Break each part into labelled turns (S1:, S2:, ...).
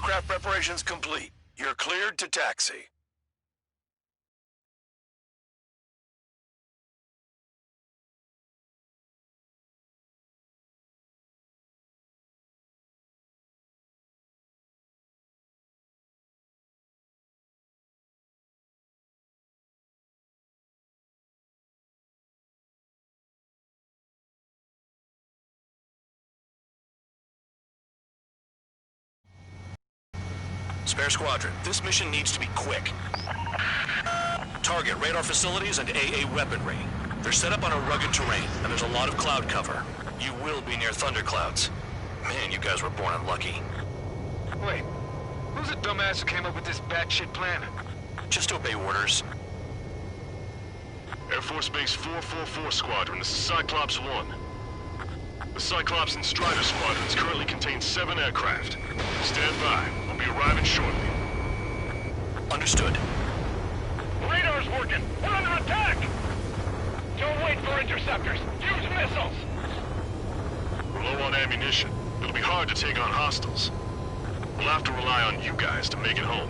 S1: Aircraft preparations complete. You're cleared to taxi.
S2: Spare Squadron, this mission needs to be quick. Target radar facilities and AA weaponry. They're set up on a rugged terrain, and there's a lot of cloud cover. You will be near thunderclouds. Man, you guys were born unlucky.
S3: Wait, who's the dumbass who came up with this batshit plan?
S2: Just obey orders.
S4: Air Force Base 444 Squadron, this is Cyclops 1. The Cyclops and Strider Squadrons currently contain 7 aircraft. Stand by. We'll be arriving shortly.
S2: Understood.
S3: Radar's working! We're under attack! Don't wait for interceptors! Use missiles!
S4: We're low on ammunition. It'll be hard to take on hostiles. We'll have to rely on you guys to make it home.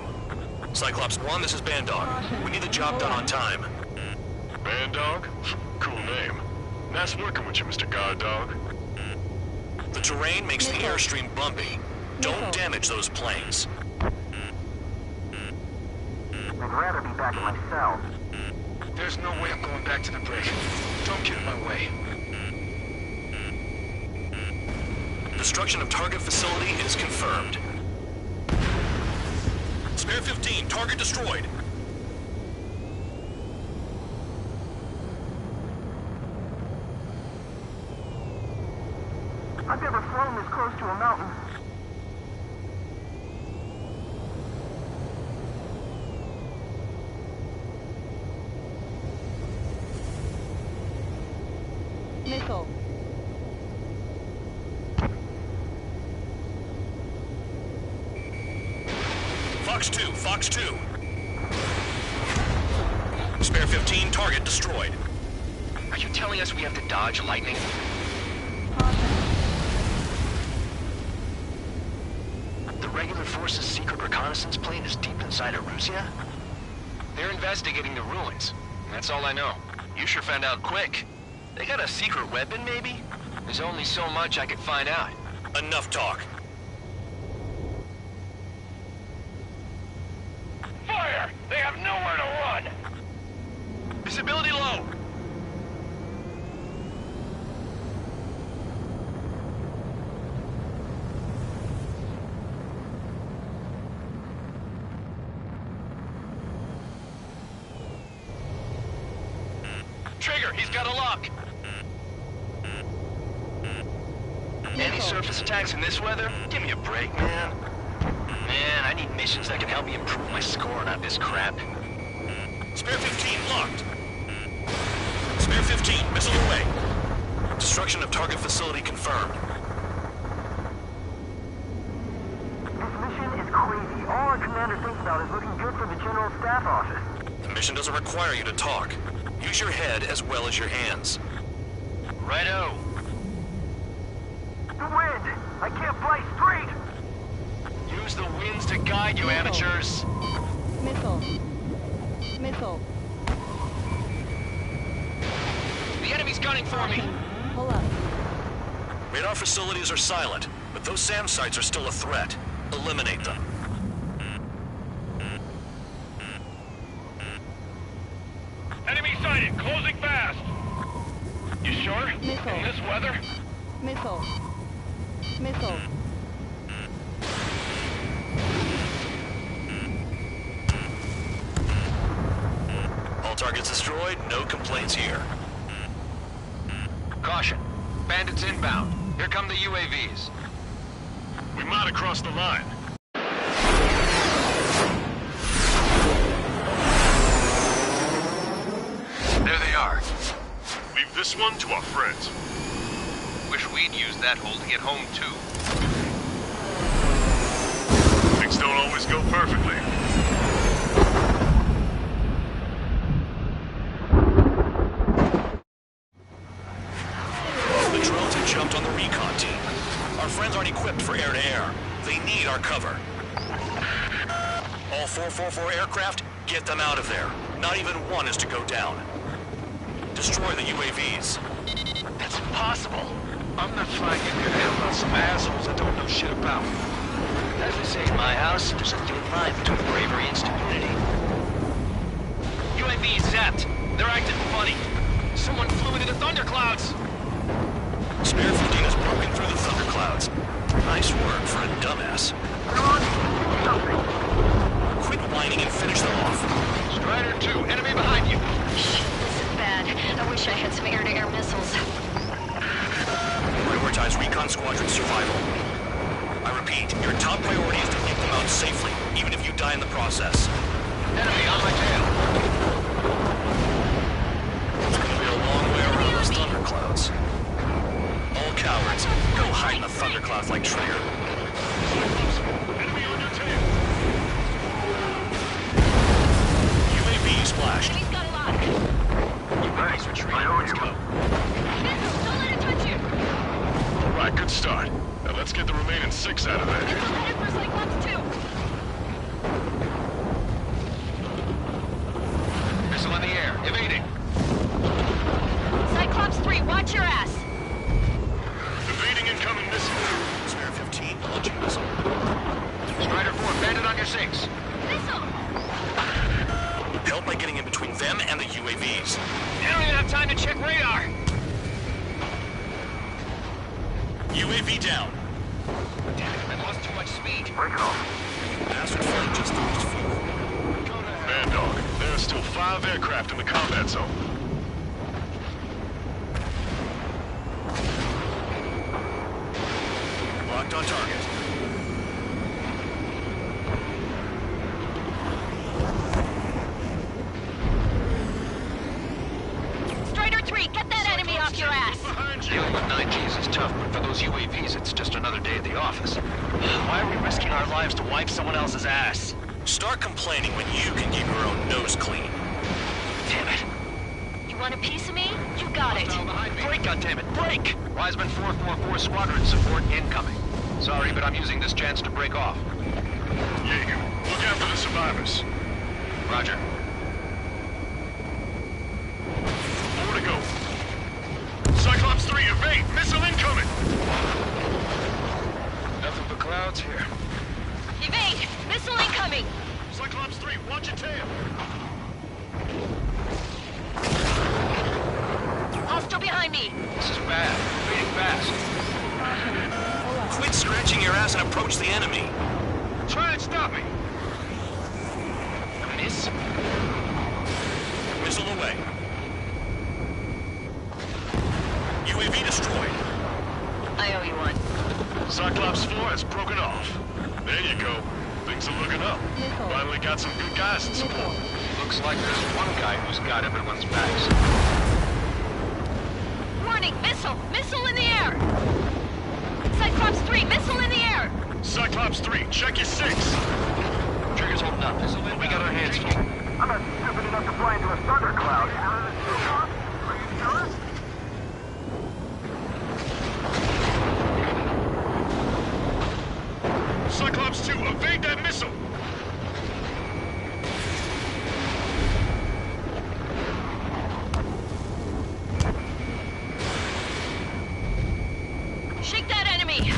S2: Cyclops 1, this is Bandog. We need the job done on time.
S4: Bandog? Cool name. Nice working with you, Mr. Guard Dog.
S2: The terrain makes the airstream bumpy. Don't damage those planes.
S5: I'd rather be back in my cell.
S3: There's no way I'm going back to the brig. Don't get in my way.
S2: Destruction of target facility is confirmed. Spare 15, target destroyed.
S5: I've never flown this close to a mountain.
S6: Missile.
S2: Fox 2, Fox 2. Spare 15, target destroyed.
S3: Are you telling us we have to dodge lightning?
S2: The regular force's secret reconnaissance plane is deep inside Erusia?
S3: They're investigating the ruins. That's all I know.
S2: You sure found out quick. They got a secret weapon, maybe?
S3: There's only so much I could find out.
S2: Enough talk.
S3: Fire! They have nowhere to run!
S2: Visibility low.
S3: Trigger, he's got a lock!
S2: Any surface attacks in this weather? Give me a break, man. Man, I need missions that can help me improve my score, not this crap. Spare 15 locked. Spare 15, missile away. Destruction of target facility confirmed.
S5: This mission is crazy. All our commander thinks about is looking good for the General Staff Office.
S2: The mission doesn't require you to talk. Use your head as well as your hands.
S3: Righto.
S5: The wind! I can't fly straight!
S3: Use the winds to guide you, amateurs.
S6: Missile. Missile.
S3: The enemy's gunning for me.
S6: Pull up.
S2: Radar facilities are silent, but those SAM sites are still a threat. Eliminate them.
S3: Enemy sighted, closing fast. You sure?
S6: Missile.
S3: In this weather?
S6: Missile. Missile.
S2: All targets destroyed, no complaints here.
S3: Caution. Bandits inbound. Here come the UAVs.
S4: We might have crossed the line.
S3: There they are.
S4: Leave this one to our friends.
S3: Wish we'd used that hole to get home, too.
S4: Things don't always go perfectly.
S2: The drones have jumped on the recon team. Our friends aren't equipped for air-to-air. They need our cover.
S1: 444 aircraft, get them out of there. Not even one is to go down. Destroy the UAVs.
S2: That's impossible. I'm not flying in here to help out some assholes I don't know shit about. As they say in my house, there's a thin line between bravery and stupidity. UAV zapped. They're acting funny. Someone flew into the thunderclouds.
S1: Spare 15 has broken through the thunderclouds. Nice work for a dumbass. Quit whining and finish them off.
S2: Strider 2, enemy behind you.
S7: This is bad. I wish I had some air-to-air missiles.
S1: Prioritize recon squadron survival. I repeat, your top priority is to get them out safely, even if you die in the process.
S2: Enemy on my tail.
S1: It's gonna be a long way around those thunderclouds. All cowards, go hide in the thunderclouds like Trigger.
S4: Enemy on your tail.
S1: UAV splashed.
S7: He's got a lock.
S2: You guys retreat. Let's go.
S7: Missiles, don't let it touch you.
S4: All right, good start. Now let's get the remaining 6 out of there.
S7: Missile headed for Cyclops 2.
S2: Missile in the air, evading.
S7: Cyclops 3, watch your ass.
S4: Evading incoming missile.
S1: Spare 15, launching missile.
S2: Strider 4, bandit on your 6.
S7: Missile.
S1: Help by getting in between them and the UAVs.
S2: I don't even have time to check radar.
S1: UAV down.
S2: Damn it, I lost too much speed.
S1: Bastard flight just finished fuel.
S4: Man, dog, there are still 5 aircraft in the combat zone.
S1: Locked on target.
S7: Strider 3, get that enemy off your ass.
S4: Behind you.
S2: Dealing with 9Gs is tough, but for those UAVs, it's just another day at the office. Why are we risking our lives to wipe someone else's ass?
S1: Start complaining when you can keep your own nose clean.
S2: Damn it.
S7: You want a piece of me? You got it.
S2: Break, goddammit, break! Wiseman 444 squadron support incoming. Sorry, but I'm using this chance to break off.
S4: Jaeger, look after the survivors.
S2: Roger.
S4: 4 to go. Cyclops 3, evade! Missile incoming!
S2: Nothing but clouds here.
S7: Evade! Missile incoming!
S4: Cyclops 3, watch your tail!
S7: Hostile behind me!
S2: This is bad. Fading fast.
S1: Quit scratching your ass and approach the enemy.
S2: Try and stop me. Miss?
S1: Missile away. UAV destroyed.
S7: I owe you one.
S4: Cyclops 4 has broken off. There you go. Things are looking up. Finally got some good guys in support.
S2: Looks like there's one guy who's got everyone's backs.
S7: Warning! Missile! Missile in the air! Cyclops 3, missile in the air!
S4: Cyclops 3, check your 6!
S2: Trigger's holding up. We got our hands full.
S5: I'm not stupid enough to fly into a thundercloud. Are you sure?
S4: Cyclops 2, evade that missile!
S7: Shake that enemy!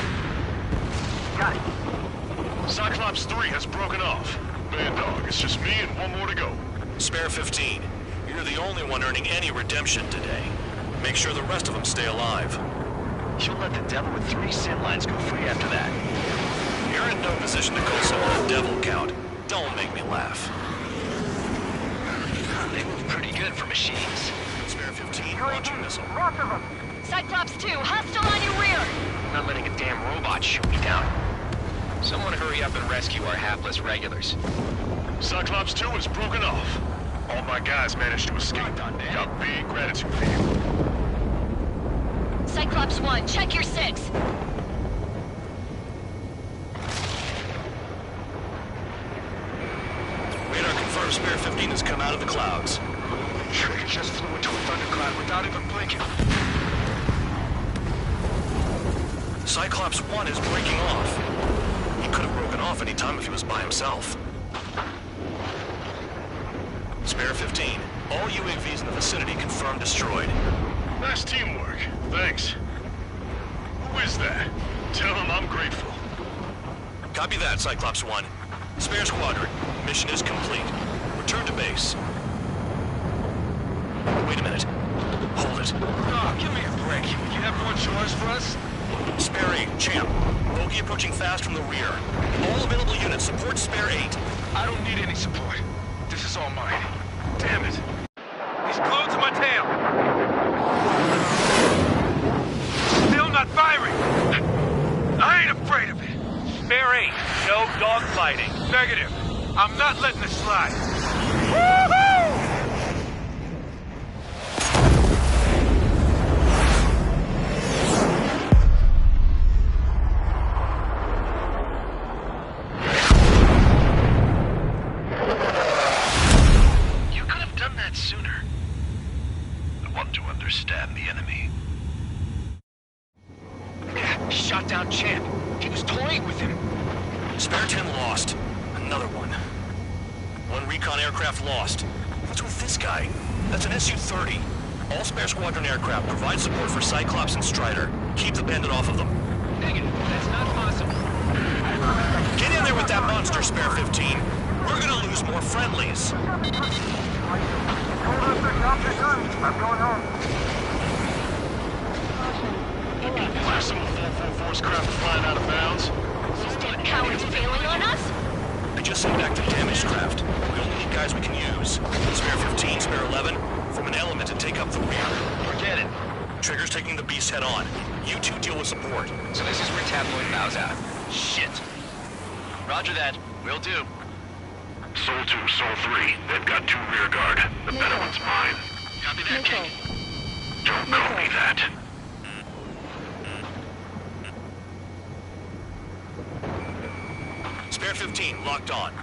S5: Got it.
S4: Cyclops 3 has broken off. Man, dog, it's just me and one more to go.
S1: Spare 15. You're the only one earning any redemption today. Make sure the rest of them stay alive.
S2: You'll let the devil with 3 sin lines go free after that.
S1: You're in no position to call someone a devil, Count. Don't make me laugh.
S2: They move pretty good for machines.
S1: Spare 15, launching missile.
S5: Lots of them.
S7: Cyclops 2, hostile on your rear!
S2: I'm not letting a damn robot shoot me down. Someone hurry up and rescue our hapless regulars.
S4: Cyclops 2 has broken off. All my guys managed to escape. Got big gratitude for you.
S7: Cyclops 1, check your 6.
S1: Radar confirms Spare 15 has come out of the clouds.
S2: Trigger just flew into a thundercloud without even blinking.
S1: Cyclops 1 is breaking off. He could have broken off any time if he was by himself. Spare 15. All UAVs in the vicinity confirmed destroyed.
S4: Nice teamwork. Thanks. Who is that? Tell him I'm grateful.
S1: Copy that, Cyclops 1. Spare squadron. Mission is complete. Return to base. Wait a minute. Hold it.
S2: Oh, give me a break. You have more chores for us?
S1: Spare 8, Champ. Bogey approaching fast from the rear. All available units support Spare 8.
S2: I don't need any support. This is all mine. Damn it. He's glued to my tail. Still not firing. I ain't afraid of it. Spare 8, no dogfighting. Negative. I'm not letting it slide. Woohoo!
S1: You could have done that sooner. I want to understand the enemy.
S2: Shot down Champ. He was toying with him.
S1: Spare 10 lost. Another one. One recon aircraft lost. What's with this guy? That's an Su-30. All Spare Squadron aircraft provide support for Cyclops and Strider. Keep the bandit off of them.
S2: Negative. That's not possible.
S1: Get in there with that monster, Spare 15. We're gonna lose more friendlies.
S5: Told us their jobs are done. I'm going home.
S4: Last of the 444's craft flying out of bounds.
S7: These damn cowards bailing on us?
S1: I just sent back the damaged craft. We only need guys we can use. Spare 15, Spare 11, form an element and take up the rear.
S2: Forget it.
S1: Trigger's taking the beast head on. You two deal with support.
S2: So this is where Tabloid bows out. Shit. Roger that. Will do.
S4: Soul 2, Soul 3. They've got 2 rear guard. The better one's mine.
S2: Copy that,
S6: Missile.
S2: King.
S4: Don't call me that.
S1: Spare 15, locked on.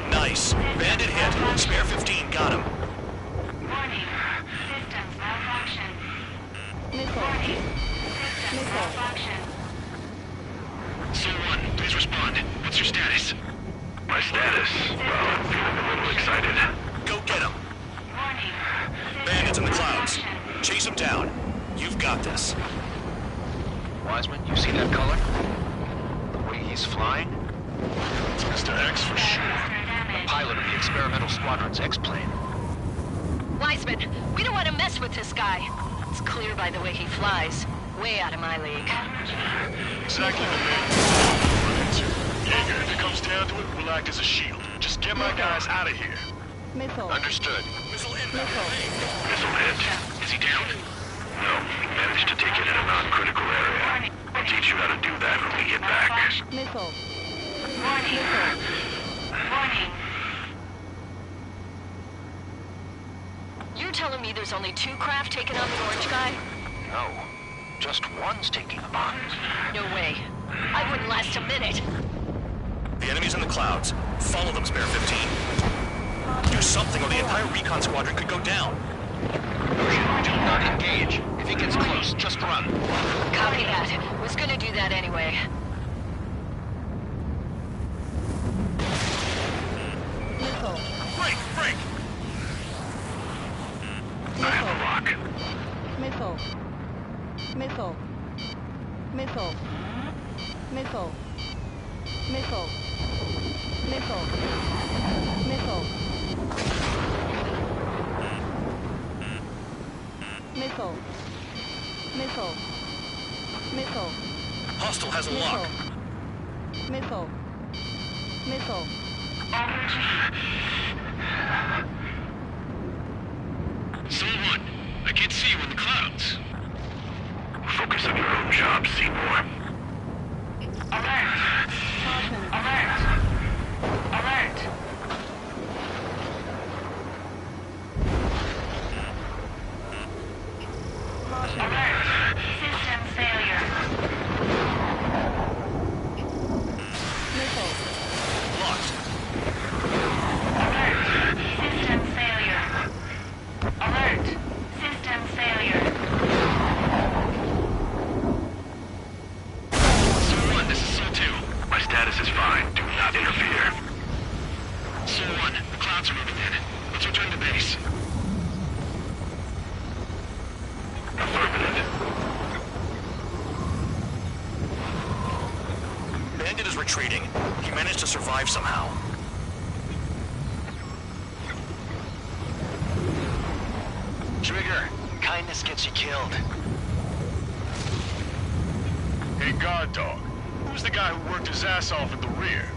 S1: Nice. Bandit hit. Spare 15, got him.
S8: Warning. Systems malfunction.
S6: Missile.
S8: Warning. Systems
S6: Missile.
S8: malfunction.
S4: Soul 1, please respond. What's your status? My status? Well, I'm feeling a little excited.
S1: Go get him.
S8: Warning.
S1: Bandits in the clouds. Chase them down. You've got this.
S2: Wiseman, you see that color? The way he's flying?
S4: It's Mr. X for sure.
S2: Pilot of the experimental squadron's X-plane.
S7: Wiseman, we don't want to mess with this guy. It's clear by the way he flies. Way out of my league.
S4: Exactly the man we'll run into. Jaeger, if it comes down to it, we'll act as a shield. Just get my guys out of here.
S6: Missile.
S2: Understood.
S1: Missile
S6: Missile.
S4: Missile hit. Is he down? No. We managed to take it in a non-critical area. I'll teach you how to do that when we get back.
S6: Missile.
S8: Warning.
S6: Missile.
S8: Warning.
S7: You're telling me there's only 2 craft taking on the orange guy?
S2: No. Just one's taking them on.
S7: No way. I wouldn't last a minute.
S1: The enemy's in the clouds. Follow them, Spare 15. Do something or the entire recon squadron could go down.
S2: Do not engage. If he gets close, just run.
S7: Copy that. Was gonna do that anyway.
S6: Missile.
S1: Break! Break!
S4: I have a lock.
S6: Missile. Missile. Missile. Missile. Missile. Missile. Missile. Missile. Missile. Missile.
S1: Hostile has a lock.
S6: Missile. Missile.
S4: Soul 1, I can't see you in the clouds. Focus on your own job, Seymour.
S8: Alert. Alert. Alert. Alert. System failure.
S6: Missile.
S1: Locked.
S8: Alert. System failure. Alert. System failure.
S1: Ended is retreating. He managed to survive somehow.
S2: Trigger, kindness gets you killed.
S4: Hey, guard dog. Who's the guy who worked his ass off at the rear?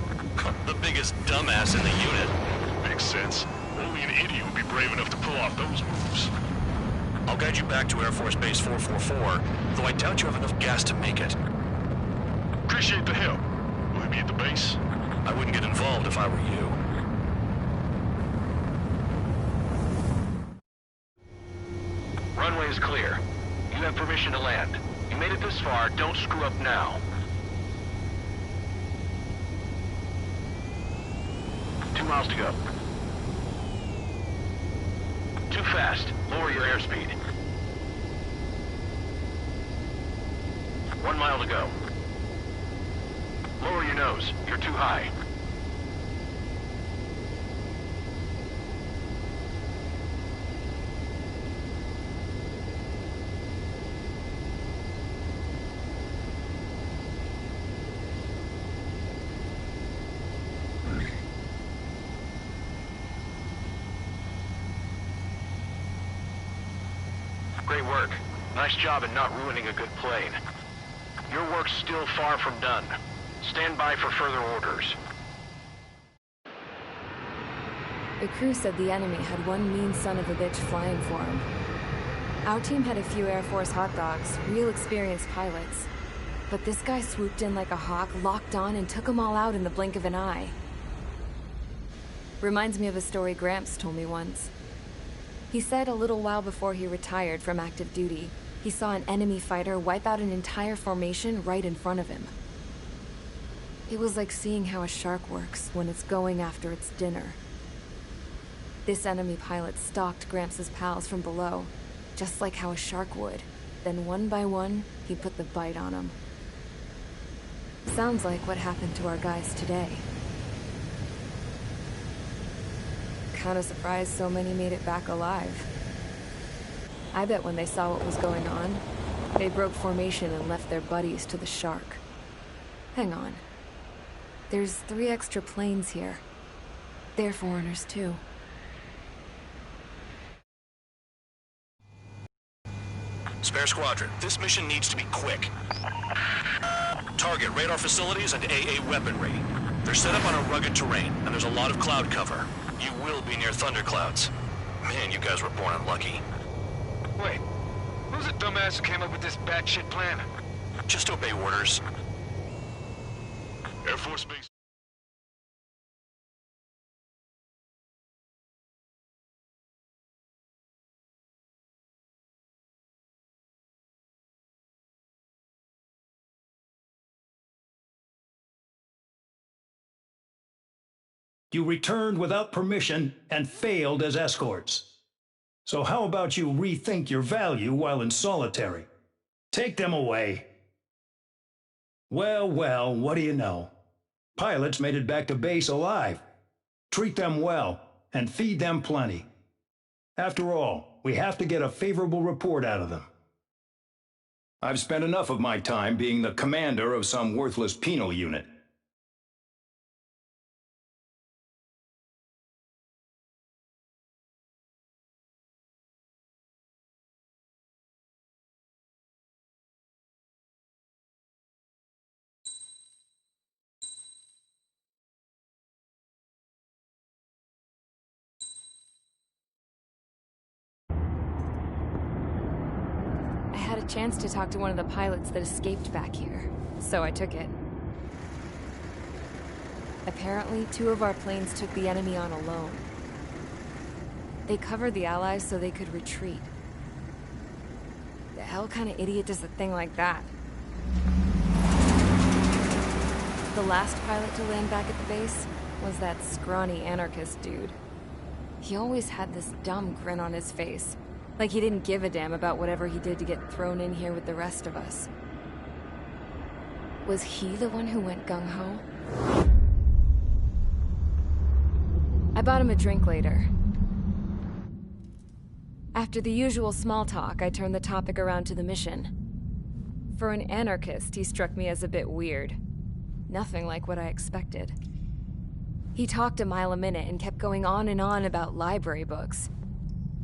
S1: The biggest dumbass in the unit.
S4: Makes sense. Only an idiot would be brave enough to pull off those moves.
S1: I'll guide you back to Air Force Base 444, though I doubt you have enough gas to make it.
S4: Appreciate the help. Will he be at the base?
S1: I wouldn't get involved if I were you.
S3: Runway is clear. You have permission to land. You made it this far, don't screw up now. 2 miles to go. Too fast. Lower your airspeed. 1 mile to go. Lower your nose. You're too high. Great work. Nice job in not ruining a good plane. Your work's still far from done. Stand by for further orders.
S9: The crew said the enemy had one mean son of a bitch flying for him. Our team had a few Air Force hot dogs, real experienced pilots. But this guy swooped in like a hawk, locked on, and took them all out in the blink of an eye. Reminds me of a story Gramps told me once. He said a little while before he retired from active duty, he saw an enemy fighter wipe out an entire formation right in front of him. It was like seeing how a shark works when it's going after its dinner. This enemy pilot stalked Gramps' pals from below, just like how a shark would. Then one by one, he put the bite on them. Sounds like what happened to our guys today. Kinda surprised so many made it back alive. I bet when they saw what was going on, they broke formation and left their buddies to the shark. Hang on. There's 3 extra planes here. They're foreigners too.
S1: Spare Squadron, this mission needs to be quick. Target radar facilities and AA weaponry. They're set up on a rugged terrain, and there's a lot of cloud cover. You will be near thunderclouds. Man, you guys were born unlucky.
S3: Wait, who's the dumbass who came up with this batshit plan?
S1: Just obey orders.
S4: Air Force Base.
S10: You returned without permission and failed as escorts. So how about you rethink your value while in solitary? Take them away. Well, what do you know? Pilots made it back to base alive. Treat them well and feed them plenty. After all, we have to get a favorable report out of them. I've spent enough of my time being the commander of some worthless penal unit.
S9: I had a chance to talk to one of the pilots that escaped back here, so I took it. Apparently, 2 of our planes took the enemy on alone. They covered the Allies so they could retreat. The hell kind of idiot does a thing like that? The last pilot to land back at the base was that scrawny anarchist dude. He always had this dumb grin on his face, like he didn't give a damn about whatever he did to get thrown in here with the rest of us. Was he the one who went gung-ho? I bought him a drink later. After the usual small talk, I turned the topic around to the mission. For an anarchist, he struck me as a bit weird. Nothing like what I expected. He talked a mile a minute and kept going on and on about library books.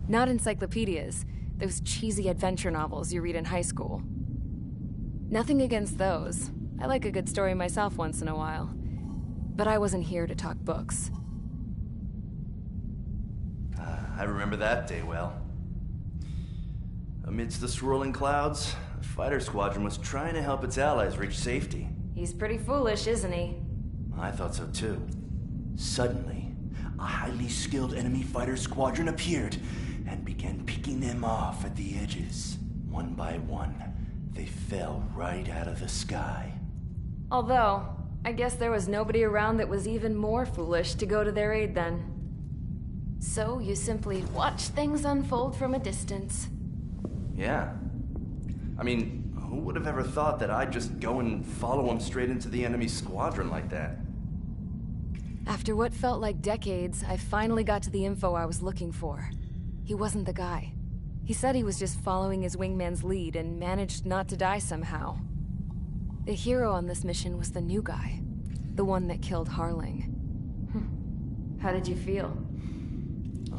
S9: Not encyclopedias, those cheesy adventure novels you read in high school. Nothing against those. I like a good story myself once in a while. But I wasn't here to talk books.
S11: I remember that day well. Amidst the swirling clouds, the fighter squadron was trying to help its allies reach safety.
S9: He's pretty foolish, isn't he?
S11: I thought so too. Suddenly, a highly skilled enemy fighter squadron appeared and began picking them off at the edges. One by one, they fell right out of the sky.
S9: Although, I guess there was nobody around that was even more foolish to go to their aid then. So you simply watch things unfold from a distance.
S11: Yeah. I mean, who would have ever thought that I'd just go and follow him straight into the enemy squadron like that?
S9: After what felt like decades, I finally got to the info I was looking for. He wasn't the guy. He said he was just following his wingman's lead and managed not to die somehow. The hero on this mission was the new guy. The one that killed Harling. How did you feel?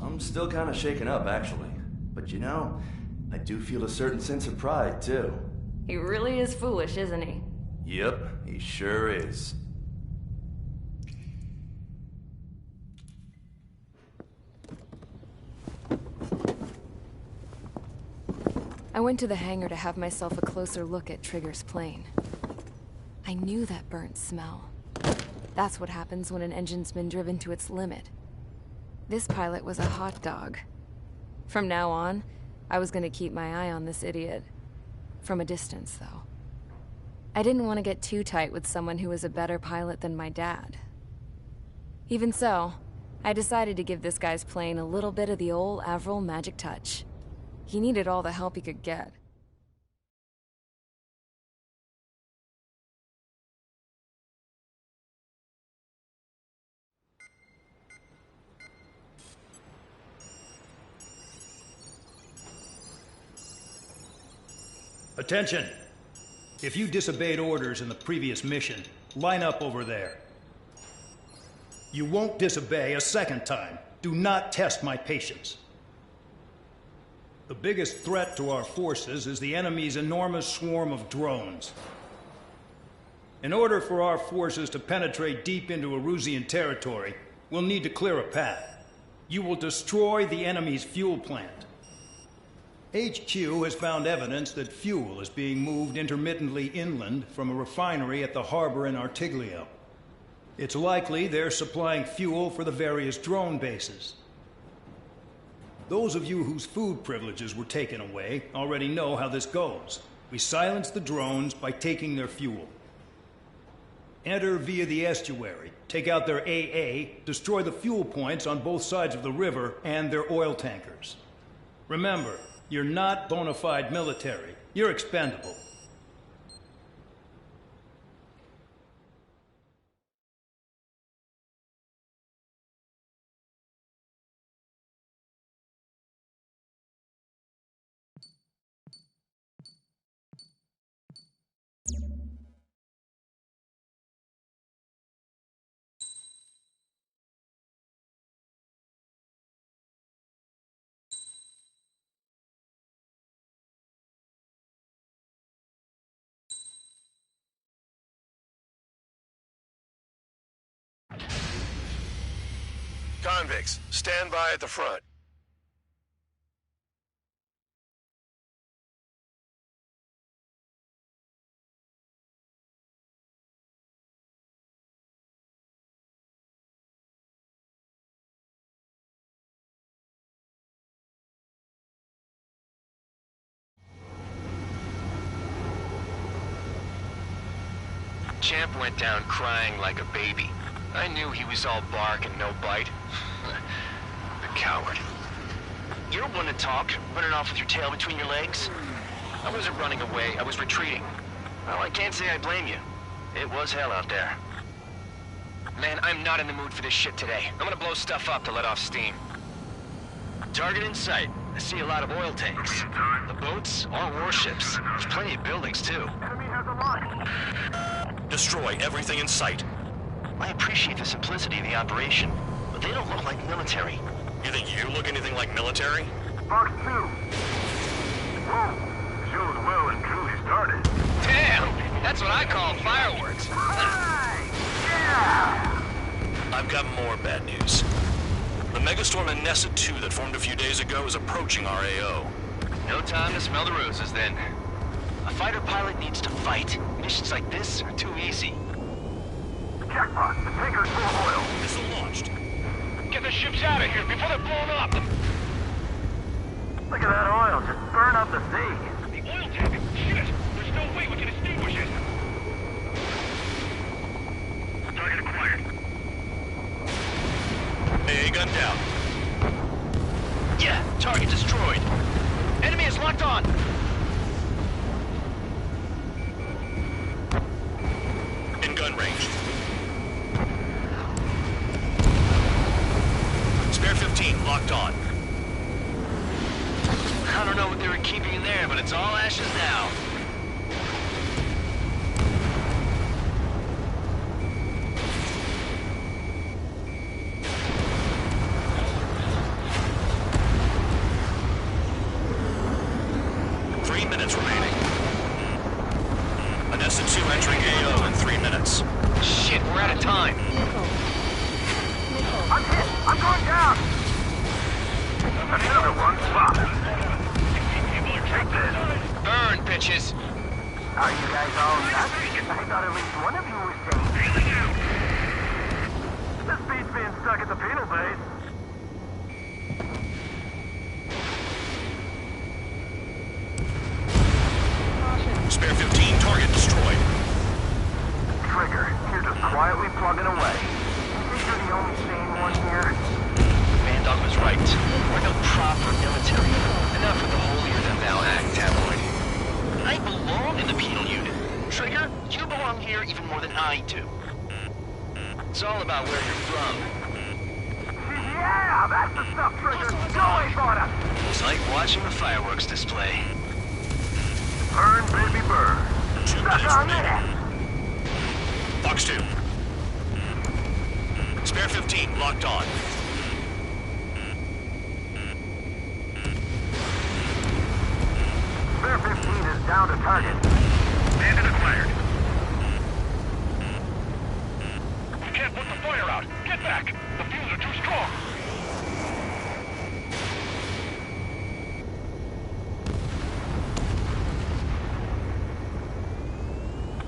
S11: I'm still kind of shaken up, actually. But you know, I do feel a certain sense of pride, too.
S9: He really is foolish, isn't he?
S11: Yep, he sure is.
S9: I went to the hangar to have myself a closer look at Trigger's plane. I knew that burnt smell. That's what happens when an engine's been driven to its limit. This pilot was a hot dog. From now on, I was going to keep my eye on this idiot. From a distance, though. I didn't want to get too tight with someone who was a better pilot than my dad. Even so, I decided to give this guy's plane a little bit of the old Avril magic touch. He needed all the help he could get.
S10: Attention! If you disobeyed orders in the previous mission, line up over there. You won't disobey a second time. Do not test my patience. The biggest threat to our forces is the enemy's enormous swarm of drones. In order for our forces to penetrate deep into Erusian territory, we'll need to clear a path. You will destroy the enemy's fuel plant. HQ has found evidence that fuel is being moved intermittently inland from a refinery at the harbor in Artiglio. It's likely they're supplying fuel for the various drone bases. Those of you whose food privileges were taken away already know how this goes. We silence the drones by taking their fuel. Enter via the estuary, take out their AA, destroy the fuel points on both sides of the river and their oil tankers. Remember, you're not bona fide military. You're expendable.
S4: Convicts, stand by at the front.
S2: Champ went down crying like a baby. I knew he was all bark and no bite. The coward. You're one to talk, running off with your tail between your legs. I wasn't running away, I was retreating. Well, I can't say I blame you. It was hell out there. Man, I'm not in the mood for this shit today. I'm gonna blow stuff up to let off steam. Target in sight. I see a lot of oil tanks. The boats are warships. There's plenty of buildings, too.
S5: Enemy has a lock.
S1: Destroy everything in sight.
S2: I appreciate the simplicity of the operation, but they don't look like military.
S1: You think you look anything like military?
S5: Fox 2. Whoa. Shows well and truly started.
S2: Damn! That's what I call fireworks.
S5: Yeah!
S1: I've got more bad news. The megastorm in Nessa 2 that formed a few days ago is approaching our AO.
S2: No time to smell the roses, then. A fighter pilot needs to fight. Missions like this are too easy.
S5: Jackpot. The tanker's full of oil.
S1: Missile launched.
S3: Get the ships out of here before they're blown up!
S5: Look at that oil. Just burn up the sea.
S3: The oil tank! Shit! There's no way we can extinguish it!
S4: Target acquired.
S1: AA gun down.
S2: Yeah, target destroyed. Enemy is locked on.
S1: In gun range. Spare 15 locked on.
S2: I don't know what they were keeping in there, but it's all ashes now.
S1: Nessa 2 entering AO in 3 minutes.
S2: Shit, we're out of time.
S5: I'm hit! I'm going down! Another one spot. Take this.
S2: Burn, bitches.
S5: Are you guys all nuts? I thought at least one of you was safe. This beats being stuck at the penal base.
S1: Spare 15, target destroyed.
S5: Trigger, you're just quietly plugging away. You think you're the only sane one here?
S2: Bandog was right. We're no proper military. Enough with the holier-than-thou act, tabloid. I belong in the penal unit. Trigger, you belong here even more than I do. It's all about where you're from.
S5: Yeah, that's the stuff, Trigger. Go away, Florida.
S2: It's like watching a fireworks display.
S5: Burn, baby, burn.
S1: 2
S5: Stuck
S1: minutes
S5: on
S1: remaining.
S5: that.
S1: Fox 2. Spare 15, locked on.
S5: Spare 15 is down to target.
S3: Bandit acquired. We can't put the fire out. Get back. The fuels are too strong.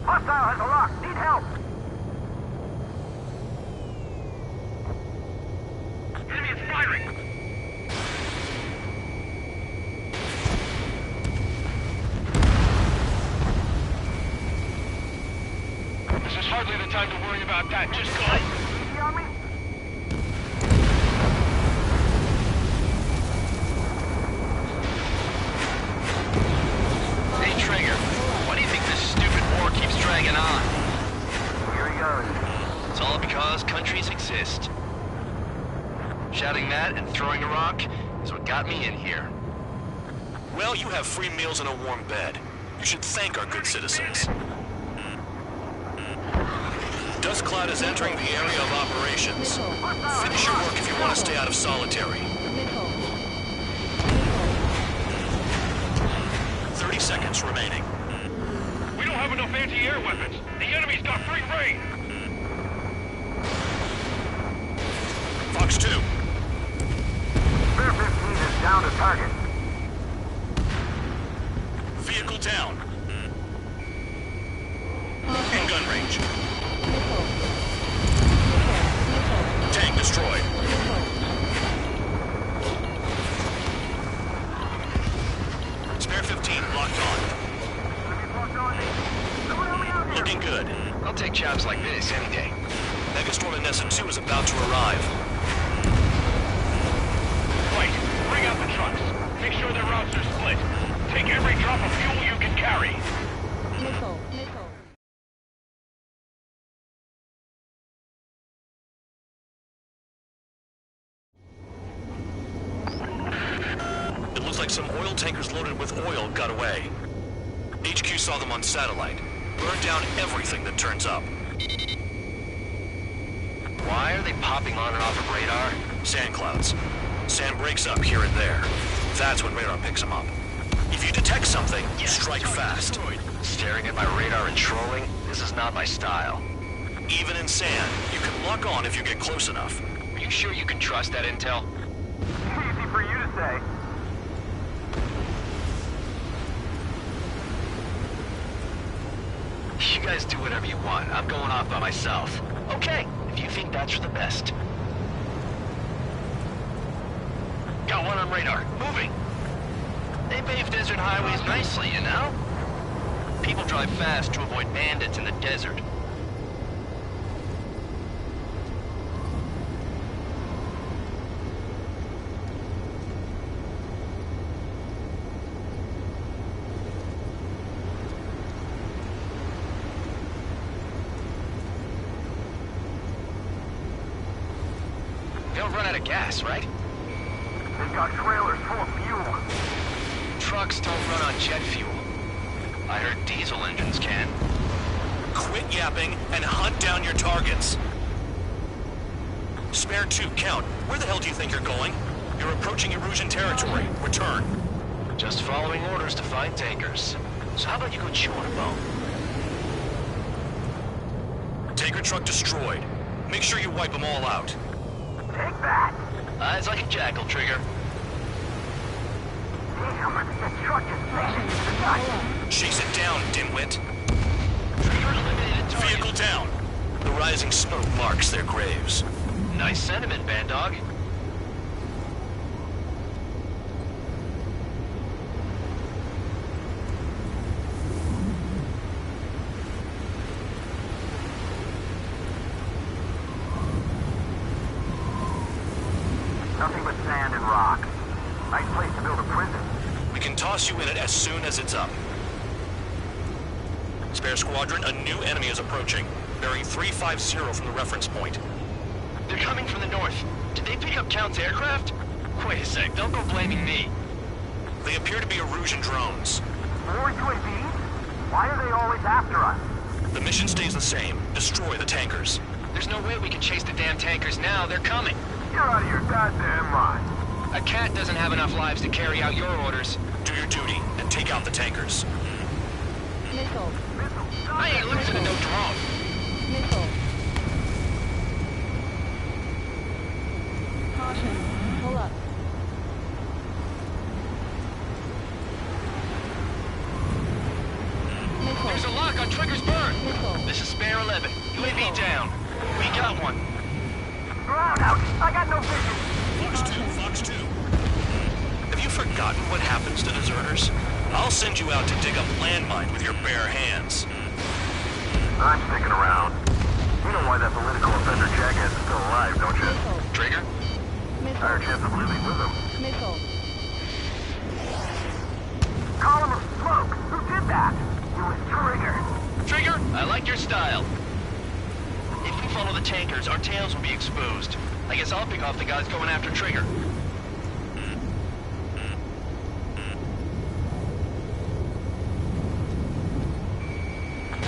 S5: Hostile has a lock. Need help.
S3: Enemy is firing. This is hardly the time to worry about that. Just go.
S5: Easy on me.
S2: Hey, Trigger. Why do you think this stupid war keeps dragging on?
S5: Here he goes.
S2: It's all because countries exist. Shouting that and throwing a rock is what got me in here.
S1: Well, you have free meals and a warm bed. You should thank our good citizens. Dust Cloud is entering the area of operations. Finish your work if you want to stay out of solitary. 30 seconds remaining.
S3: We don't have enough anti-air weapons. The enemy's got free reign.
S1: Fox 2.
S5: Spare 15 is down to target.
S1: Vehicle down. In gun range. Tank destroyed. Spare 15 locked on. Looking good.
S2: I'll take jobs like this any day.
S1: Megastorm in Nessa 2 is about to arrive.
S3: Right. Bring out the trucks. Make sure their routes are split. Take every drop of fuel you can carry.
S6: Missile.
S1: fuel tankers loaded with oil got away. HQ saw them on satellite. Burned down everything that turns up.
S2: Why are they popping on and off of radar?
S1: Sand clouds. Sand breaks up here and there. That's when radar picks them up. If you detect something, strike fast.
S2: Staring at my radar and trolling? This is not my style.
S1: Even in sand, you can lock on if you get close enough.
S2: Are you sure you can trust that intel?
S5: Easy for you to say.
S2: You guys do whatever you want. I'm going off by myself. Okay, if you think that's for the best. Got one on radar. Moving. They pave desert highways nicely, you know? People drive fast to avoid bandits in the desert. They'll run out of gas, right?
S5: They've got trailers full of fuel.
S2: Trucks don't run on jet fuel. I heard diesel engines can.
S1: Quit yapping and hunt down your targets. Spare 2, count. Where the hell do you think you're going? You're approaching Erusian territory. Return.
S2: Just following orders to find tankers. So how about you go chew on a bone?
S1: Tanker truck destroyed. Make sure you wipe them all out.
S5: Take that.
S2: Eyes like a jackal, Trigger.
S5: Damn, that truck just smashed into the sky.
S1: Chase it down, dimwit.
S2: Trigger eliminated target.
S1: Vehicle down. The rising smoke marks their graves.
S2: Nice sentiment, Band Dog.
S5: Nothing but sand and rock. Nice place to build a prison.
S1: We can toss you in it as soon as it's up. Spare squadron, a new enemy is approaching. Bearing 350 from the reference point.
S2: They're coming from the north. Did they pick up Count's aircraft? Wait a sec, don't go blaming me.
S1: They appear to be Erusian drones.
S5: More UAVs? Why are they always after us?
S1: The mission stays the same. Destroy the tankers.
S2: There's no way we can chase the damn tankers now. They're coming.
S5: You're out of your goddamn mind.
S2: A cat doesn't have enough lives to carry out your orders.
S1: Do your duty and take out the tankers.
S6: Missile.
S2: I ain't losing to no drone.
S6: Missile. Caution. Pull up. Missile.
S2: There's a lock on Trigger's burn.
S6: Missile.
S2: This is Spare 11. UAV down. We got one.
S5: Ground out. I got no vision.
S1: Fox 2. Have you forgotten what happens to deserters? I'll send you out to dig up landmine with your bare hands.
S5: I'm sticking around. You know why that political offender jackass is still alive, don't you?
S6: Missile.
S2: Trigger?
S5: Higher
S6: Missile.
S5: chance of living with him.
S6: Missile.
S5: Column of smoke. Who did that? It was Trigger.
S2: Trigger, I like your style. If we follow the tankers, our tails will be exposed. I guess I'll pick off the guys going after Trigger.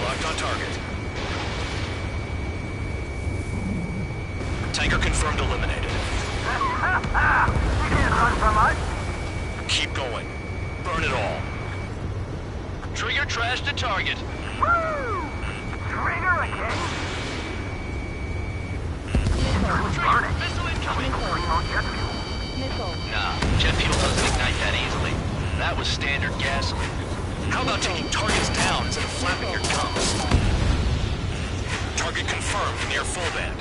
S1: Locked on target. Tanker confirmed eliminated.
S5: You can't run from us.
S1: Keep going. Burn it all.
S2: Trigger trashed the target.
S5: Woo! Trigger again?
S2: Trigger, missile incoming.
S5: Primo jet fuel.
S6: Missile.
S2: Nah, jet fuel doesn't ignite that easily. That was standard gasoline.
S1: How about taking targets down instead of flapping your gums? Target confirmed near full band.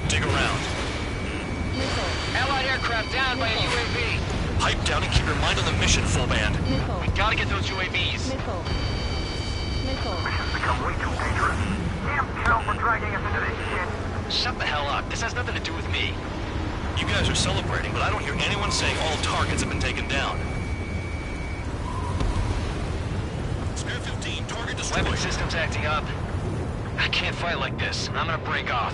S1: Dig around.
S6: Missile.
S2: Allied aircraft down by a UAV.
S1: Pipe down and keep your mind on the mission, full band.
S6: Missile.
S2: We gotta get those UAVs.
S6: Missile. Missile.
S5: Mission's become way too dangerous. Damn Cal for dragging us into this shit.
S2: Shut the hell up. This has nothing to do with me.
S1: You guys are celebrating, but I don't hear anyone saying all targets have been taken down. Spare 15, target destroyed.
S2: Weapon system's acting up. I can't fight like this. I'm gonna break off.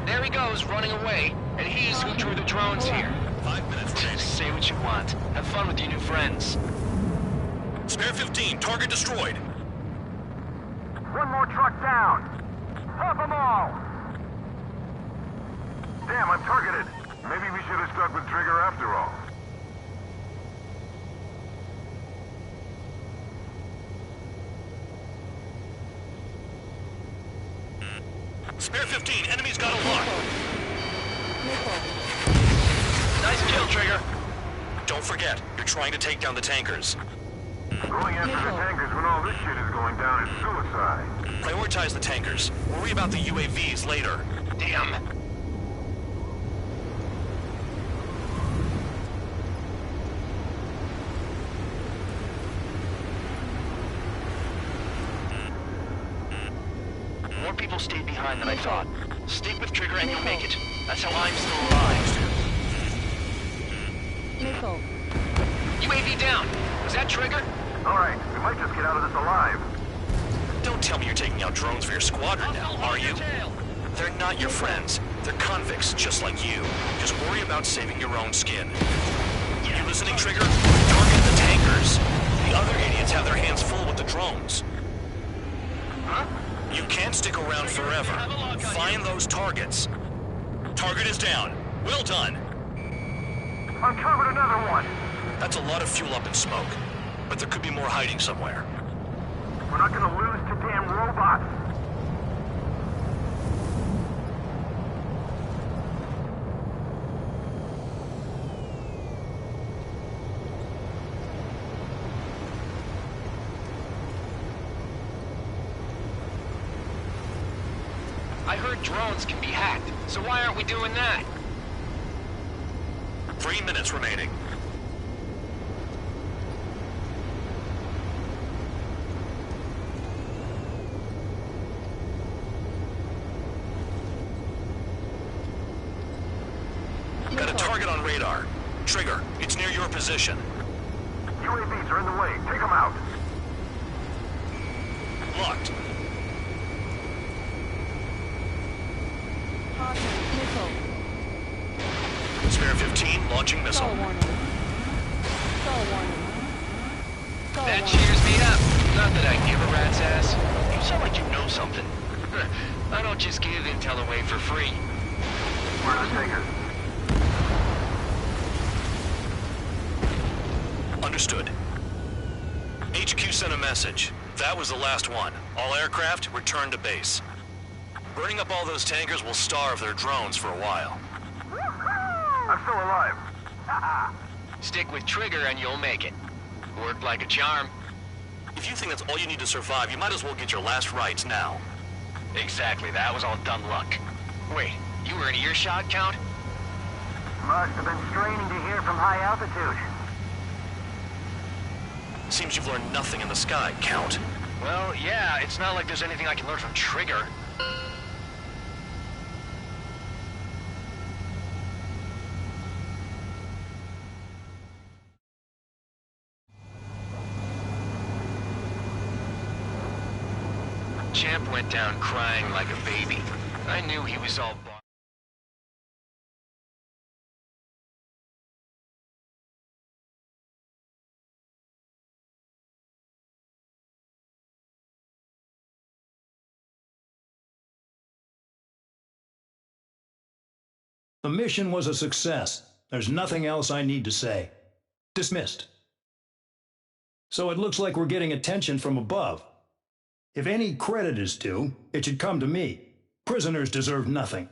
S2: There he goes, running away. And he's who drew the drones here.
S1: 5 minutes remaining.
S2: Say what you want. Have fun with your new friends.
S1: Spare 15, target destroyed.
S5: One more truck down. Pop them all. Damn, I'm targeted. Maybe we should have stuck with Trigger after all.
S1: Spare 15, enemy's got a lock.
S2: Nice kill, Trigger.
S1: Don't forget, you're trying to take down the tankers.
S5: Going after the tankers when all this shit is going down is suicide.
S1: Prioritize the tankers. Worry about the UAVs later.
S2: Damn. More people stayed behind than I thought. Stick with Trigger and you'll make it. That's how I'm still alive.
S6: Missile.
S2: UAV down. Was that Trigger?
S5: Alright, we might just get out of this alive.
S1: Don't tell me you're taking out drones for your squadron now, are you? They're not your friends. They're convicts, just like you. Just worry about saving your own skin. You listening, Trigger? Target the tankers. The other idiots have their hands full with the drones.
S2: Huh?
S1: You can't stick around forever. Find those targets. Target is down. Well done.
S5: Uncovered another one.
S1: That's a lot of fuel up in smoke. But there could be more hiding somewhere.
S5: We're not gonna lose to damn robots.
S2: I heard drones can be hacked, so why aren't we doing that?
S1: 3 minutes remaining. Got a target on radar. Trigger, it's near your position.
S5: UAVs are in the way. Take them out.
S1: Locked.
S6: Missile.
S1: Spare 15, launching missile.
S6: Stall warning. Stall warning. Stall
S2: That
S6: warning.
S2: cheers me up. Not that I give a rat's ass. You sound like you know something. I don't just give intel away for free.
S5: Where are the tankers?
S1: Understood. HQ sent a message. That was the last one. All aircraft, return to base. Burning up all those tankers will starve their drones for a while.
S5: I'm still alive.
S2: Stick with Trigger and you'll make it. Worked like a charm.
S1: If you think that's all you need to survive, you might as well get your last rites now.
S2: Exactly, that was all dumb luck. Wait, you were in earshot, Count?
S5: Must have been straining to hear from high altitude.
S1: Seems you've learned nothing in the sky, Count.
S2: Well, yeah, it's not like there's anything I can learn from Trigger. Champ went down crying like a baby. I knew he was all...
S10: The mission was a success. There's nothing else I need to say. Dismissed. So it looks like we're getting attention from above. If any credit is due, it should come to me. Prisoners deserve nothing.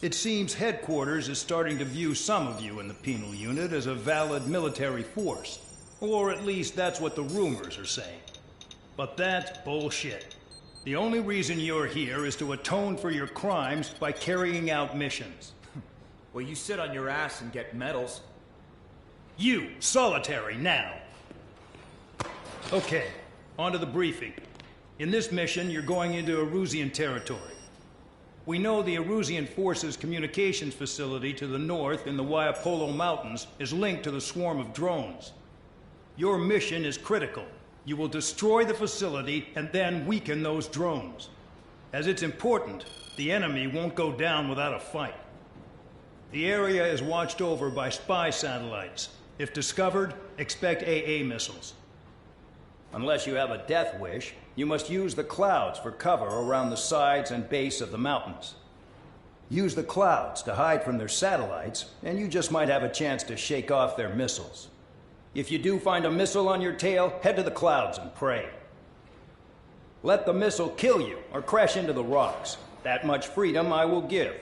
S10: It seems headquarters is starting to view some of you in the penal unit as a valid military force. Or at least that's what the rumors are saying. But that's bullshit. The only reason you're here is to atone for your crimes by carrying out missions.
S12: Well, you sit on your ass and get medals.
S10: You, solitary, now. Okay, on to the briefing. In this mission, you're going into Erusian territory. We know the Erusian Forces communications facility to the north in the Waiapolo Mountains is linked to the swarm of drones. Your mission is critical. You will destroy the facility and then weaken those drones. As it's important, the enemy won't go down without a fight. The area is watched over by spy satellites. If discovered, expect AA missiles. Unless you have a death wish, you must use the clouds for cover around the sides and base of the mountains. Use the clouds to hide from their satellites, and you just might have a chance to shake off their missiles. If you do find a missile on your tail, head to the clouds and pray. Let the missile kill you or crash into the rocks. That much freedom I will give.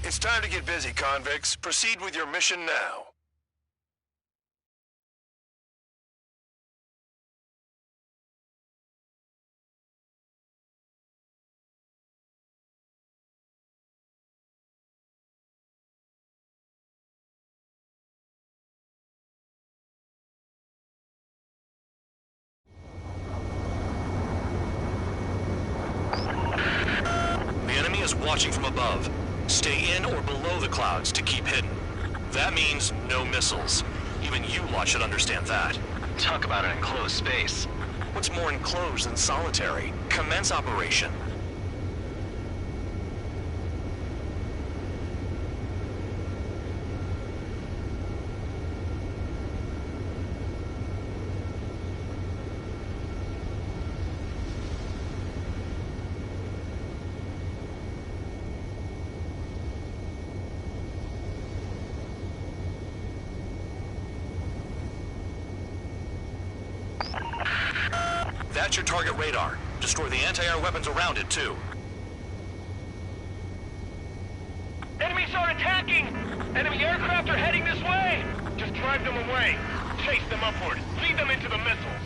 S4: It's time to get busy, convicts. Proceed with your mission now.
S1: The enemy is watching from above. Stay in or below the clouds to keep hidden. That means no missiles. Even you lot should understand that.
S2: Talk about an enclosed space.
S1: What's more enclosed than solitary? Commence operation. That's your target radar. Destroy the anti-air weapons around it, too.
S3: Enemies are attacking! Enemy aircraft are heading this way! Just drive them away. Chase them upward. Lead them into the missiles.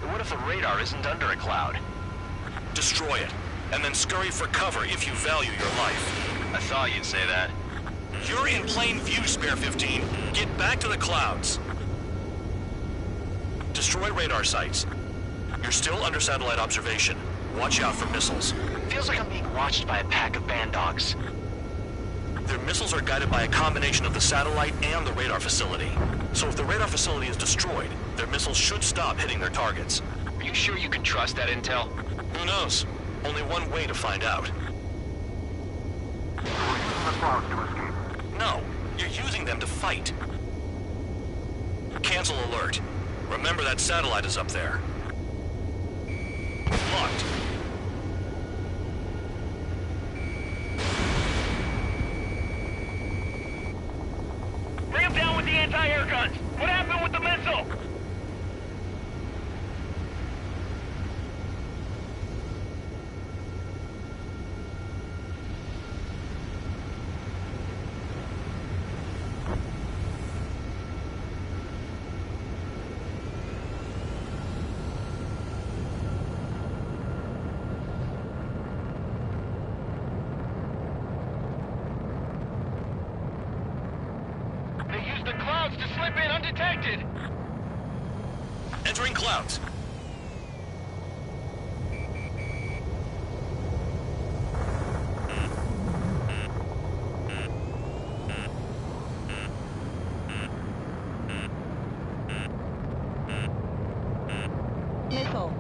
S2: What if the radar isn't under a cloud?
S1: Destroy it, and then scurry for cover if you value your life.
S2: I thought you'd say that.
S1: You're in plain view, Spare 15. Get back to the clouds. Destroy radar sites. You're still under satellite observation. Watch out for missiles.
S2: Feels like I'm being watched by a pack of band dogs.
S1: Their missiles are guided by a combination of the satellite and the radar facility. So if the radar facility is destroyed, their missiles should stop hitting their targets.
S2: Are you sure you can trust that intel?
S1: Who knows? Only one way to find out.
S5: We're using the clouds to escape.
S1: No, you're using them to fight. Cancel alert. Remember that satellite is up there. Locked.
S3: Bring them down with the anti-air guns! What happened with the missile? clouds to slip in undetected.
S1: Entering clouds.
S6: Missile.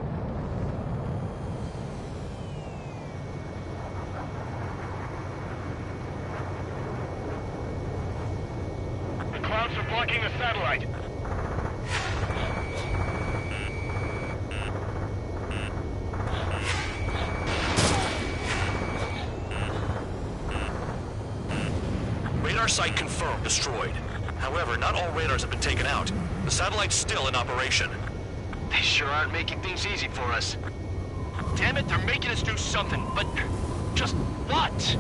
S3: The clouds are blocking the satellite.
S1: Radar site confirmed, destroyed. However, not all radars have been taken out. The satellite's still in operation.
S2: They sure aren't making things easy for us. Damn it, they're making us do something, but just what?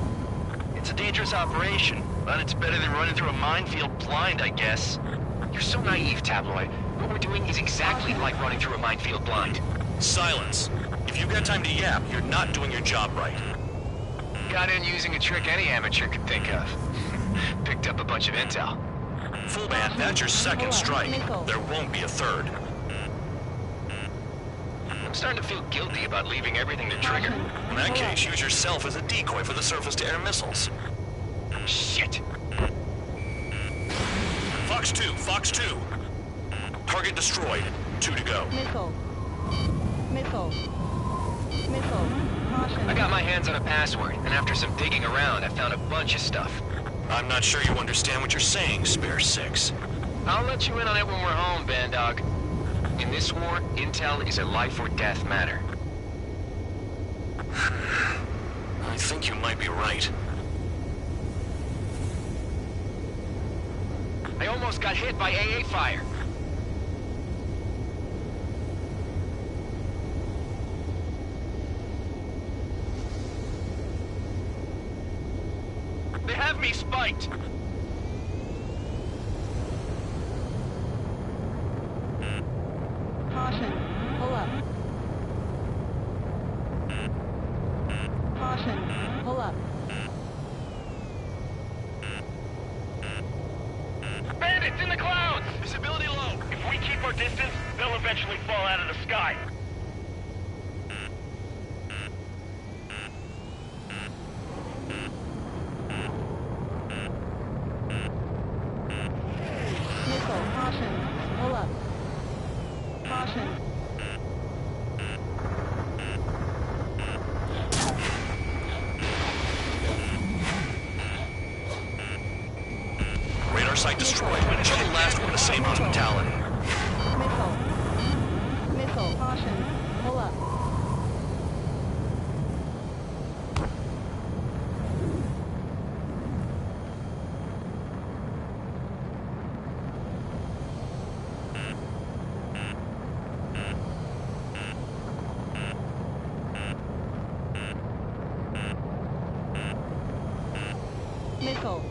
S2: It's a dangerous operation, but it's better than running through a minefield blind, I guess. You're so naive, Tabloid. What we're doing is exactly like running through a minefield blind.
S1: Silence. If you've got time to yap, you're not doing your job right.
S2: Got in using a trick any amateur could think of. Picked up a bunch of intel.
S1: Full band, that's your second strike. There won't be a third.
S2: I'm starting to feel guilty about leaving everything to trigger.
S1: In that case, use yourself as a decoy for the surface-to-air missiles.
S2: Shit.
S1: Fox 2, Fox 2. Target destroyed. 2 to go.
S6: Missile. Missile. Missile. Caution.
S2: I got my hands on a password, and after some digging around, I found a bunch of stuff.
S1: I'm not sure you understand what you're saying, Spare 6.
S2: I'll let you in on it when we're home, Bandog. In this war, intel is a life or death matter.
S1: I think you might be right.
S2: I almost got hit by AA fire. They have me spiked.
S6: Caution. Pull up. Caution. Pull up.
S3: Bandits in the clouds!
S1: Visibility low.
S3: If we keep our distance, they'll eventually fall out of the sky.
S6: Missile. Caution. Pull up. Caution.
S1: Radar site destroyed. Show the last one the same hospitality.
S6: Missile. Missile. Caution. Pull up. Missile.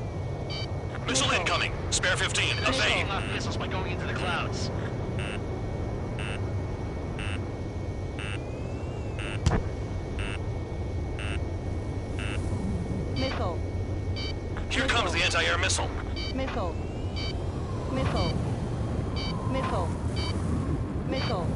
S1: Missile incoming. Spare 15. Evade.
S2: Missiles by going into the clouds.
S6: Missile.
S1: Here comes the anti-air missile.
S6: Missile. Missile. Missile. Missile.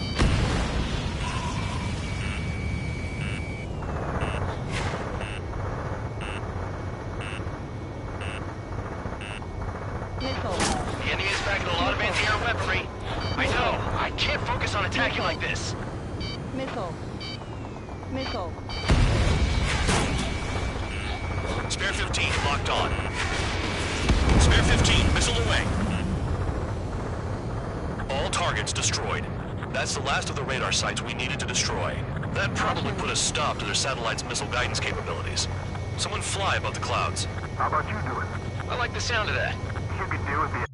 S6: Missile.
S2: The enemy is packing a lot of anti-air weaponry. I know. I can't focus on attacking like this.
S6: Missile. Missile.
S1: Spare 15 locked on. Spare 15, missile away. All targets destroyed. That's the last of the radar sites we needed to destroy. That probably put a stop to their satellite's missile guidance capabilities. Someone fly above the clouds.
S5: How about you do it?
S2: I like the sound of that.
S5: You could do with the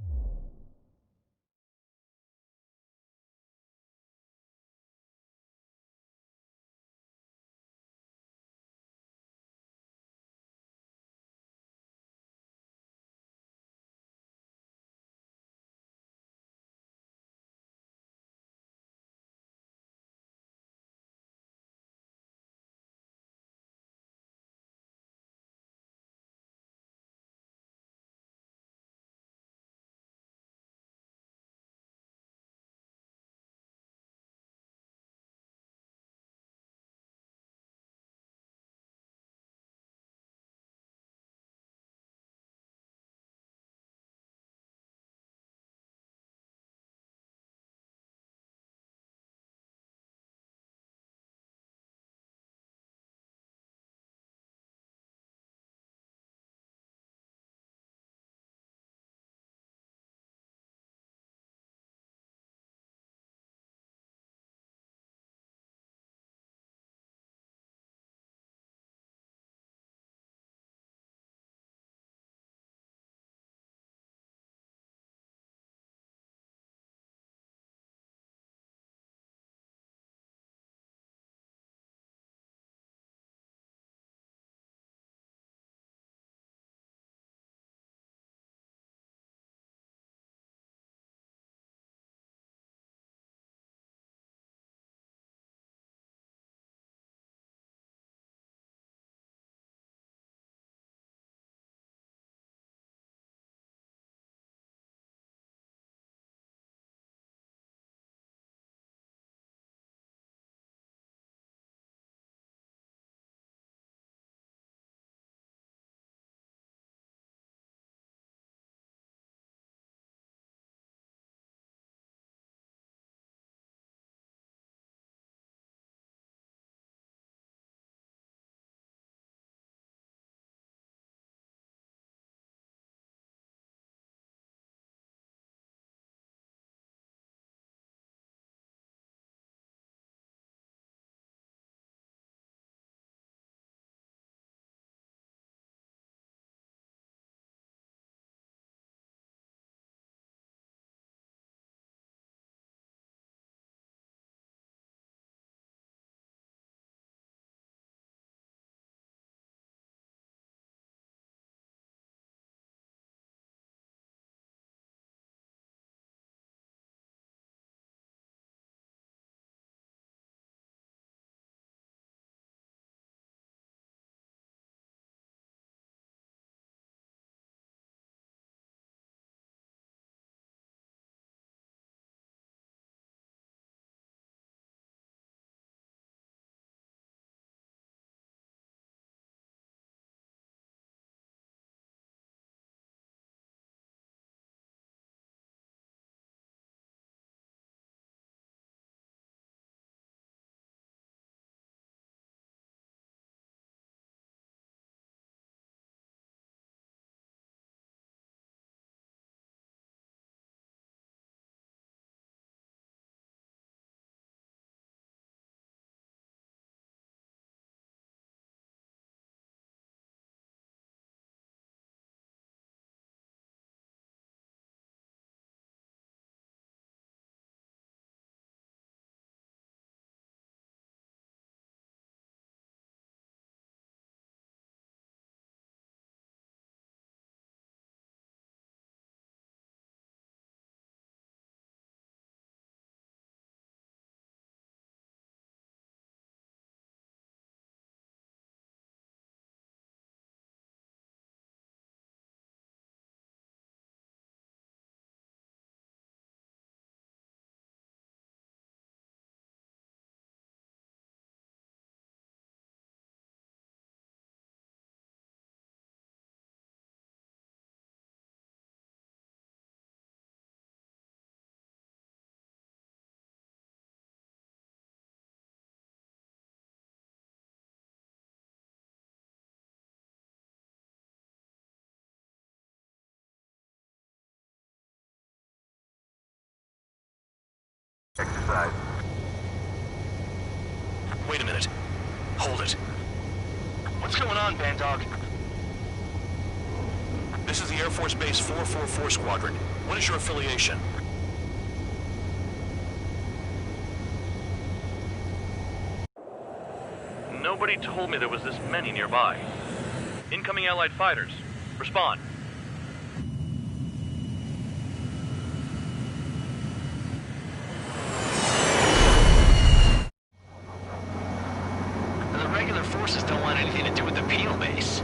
S5: side.
S1: Wait a minute. Hold it.
S2: What's going on, Bandog?
S1: This is the Air Force Base 444 Squadron. What is your affiliation?
S13: Nobody told me there was this many nearby. Incoming Allied fighters. Respond.
S2: The regular forces don't want anything to do with the penal base.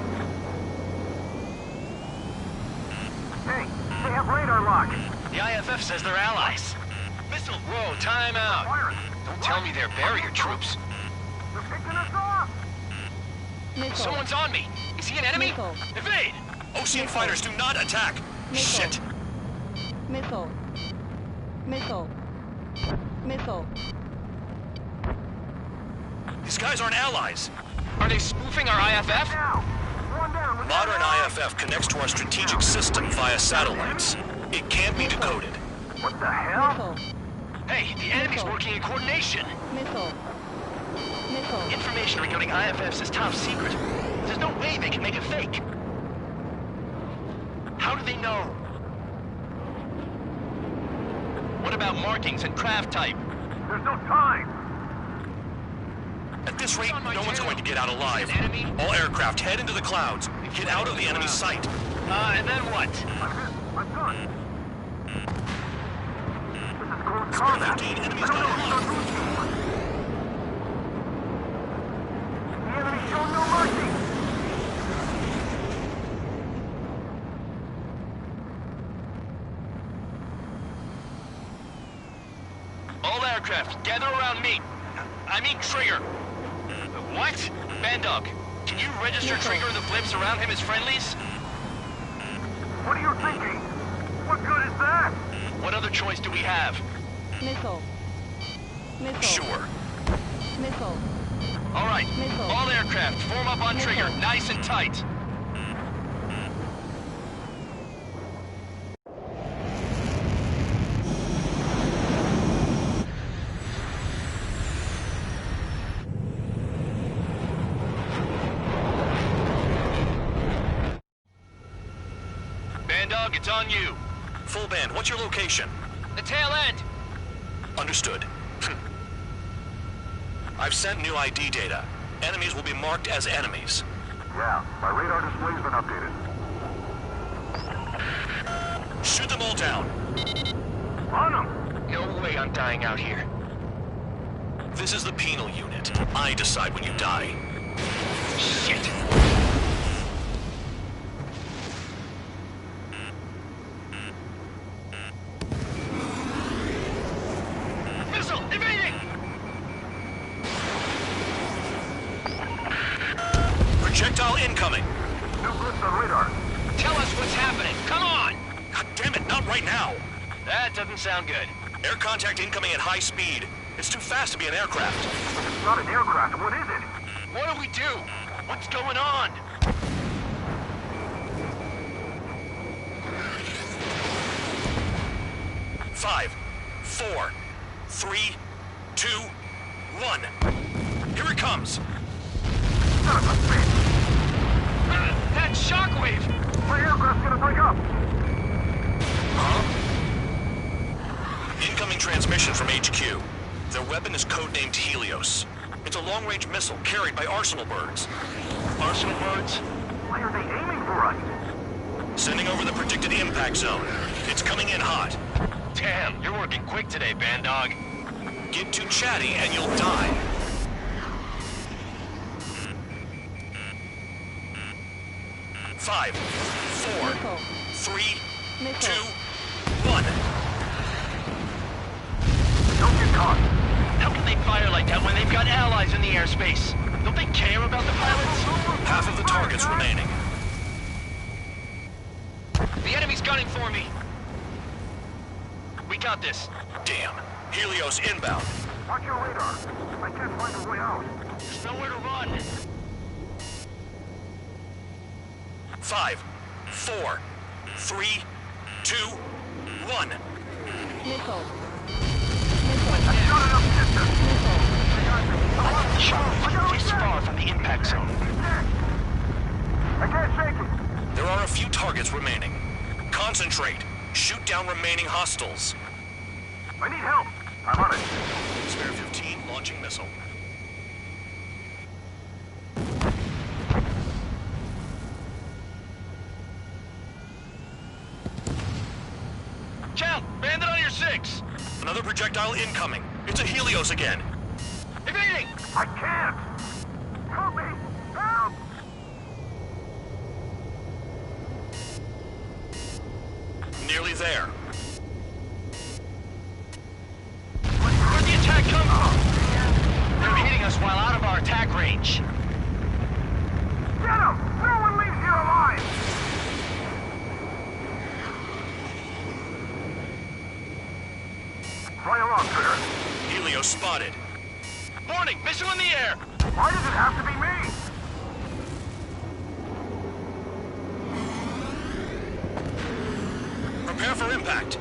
S5: Hey, they have radar lock.
S2: The IFF says they're allies. Missile, whoa, time out.
S5: Firing.
S2: Don't tell me they're barrier troops.
S5: They're picking us off.
S6: Missile.
S2: Someone's on me. Is he an enemy?
S6: Missile.
S2: Evade!
S1: Ocean fighters do not attack!
S6: Missile.
S1: Shit!
S6: Missile. Missile. Missile.
S1: These guys aren't allies!
S2: Are they spoofing our IFF?
S5: Now. One down. We got
S1: Modern
S5: an
S1: IFF connects to our strategic system via satellites. It can't be decoded.
S5: What the hell?
S6: Missile.
S2: Hey, the enemy's
S6: Missile.
S2: working in coordination.
S6: Missile. Missile.
S2: Information regarding IFFs is top secret. There's no way they can make it fake. How do they know? What about markings and craft type?
S5: There's no time.
S1: At this rate,
S2: on my
S1: no one's
S2: tail.
S1: going to get out alive.
S2: Is it an enemy?
S1: All aircraft head into the clouds. Get out of the enemy's sight.
S2: And then what?
S5: I'm done. This is close
S1: Square
S5: combat.
S1: 15, enemies
S5: I don't know
S1: down.
S5: who's on route. The enemy showed no mercy.
S2: All aircraft, gather around me. I mean Trigger. What? Bandog, can you register
S6: Missile.
S2: Trigger and the blips around him as friendlies?
S5: What are you thinking? What good is that?
S2: What other choice do we have?
S6: Missile. Missile.
S1: Sure.
S6: Missile.
S2: All right,
S6: Missile.
S2: all aircraft, form up on Trigger,
S6: Missile.
S2: nice and tight. Bandog, it's on you.
S1: Full band, what's your location?
S2: The tail end.
S1: Understood. I've sent new ID data. Enemies will be marked as enemies.
S5: Yeah, my radar display's been updated.
S1: Shoot them all down.
S5: On them!
S2: No way I'm dying out here.
S1: This is the penal unit. I decide when you die.
S2: Shit. Missile, evading!
S1: Projectile incoming.
S5: New blips on radar.
S2: Tell us what's happening. Come on!
S1: God damn it, not right now.
S2: That doesn't sound good.
S1: Air contact incoming at high speed. It's too fast to be an aircraft.
S5: It's not an aircraft. What is it?
S2: What do we do? What's going on?
S1: Five, four, three, two, one. Here it comes.
S5: Son of a bitch!
S2: That shockwave!
S5: My aircraft's gonna break up!
S1: Incoming transmission from HQ. Their weapon is codenamed Helios. It's a long-range missile carried by Arsenal birds.
S2: Arsenal birds?
S5: Why are they aiming for us?
S1: Sending over the predicted impact zone. It's coming in hot.
S2: Damn, you're working quick today, Bandog.
S1: Get too chatty and you'll die. Five, four,
S6: Missile.
S1: three,
S6: Missile.
S1: two, one.
S5: Don't get caught!
S2: How can they fire like that when they've got allies in the airspace? Don't they care about the pilots?
S1: Half of the targets remaining.
S2: The enemy's gunning for me. We got this.
S1: Damn. Helios inbound.
S5: Watch your radar. I can't find a way out.
S2: There's nowhere to run.
S1: Five, four, three, two, one.
S6: Missile.
S5: Shut
S2: I think the shot is far from the impact zone.
S3: I can't shake it.
S1: There are a few targets remaining. Concentrate. Shoot down remaining hostiles.
S3: I need help. I'm on it.
S1: Spare 15 launching missile.
S2: Count, bandit on your 6.
S1: Another projectile incoming. It's a Helios again.
S2: Evading!
S3: I can't. Help me. Help.
S1: Nearly there.
S2: Where'd the attack come from? They're hitting us while out of our attack range.
S3: Get him. No one leaves here alive. Fly along, Critter.
S1: Helios spotted.
S2: Warning, missile in the air!
S3: Why does it have to be me?
S1: Prepare for impact.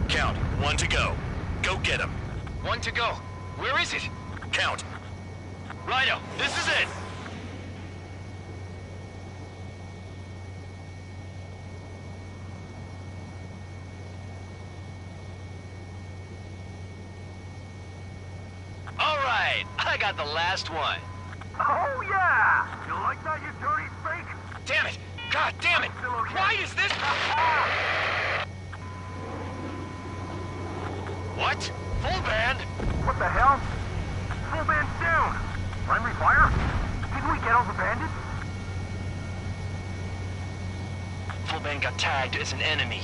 S1: Count. 1 to go. Go get him.
S2: 1 to go. Where is it?
S1: Count.
S2: Rhino, this is it! All right, I got the last one.
S3: Oh, yeah. You like that, you dirty fake?
S2: Damn it! God damn it!
S3: Still okay.
S2: Why is this... What? Full band?
S3: What the hell? Full band's down. Friendly fire? Didn't we get all the bandits?
S2: Full band got tagged as an enemy.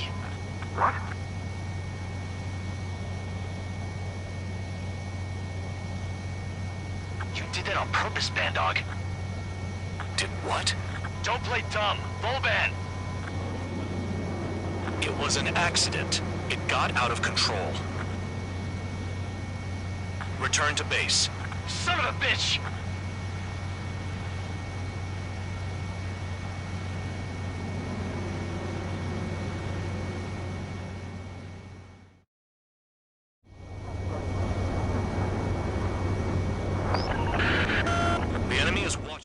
S3: What?
S2: You did that on purpose, Bandog.
S1: Did what?
S2: Don't play dumb. Full band.
S1: It was an accident. It got out of control. Return to base.
S2: Son of a bitch!
S1: The enemy is watching.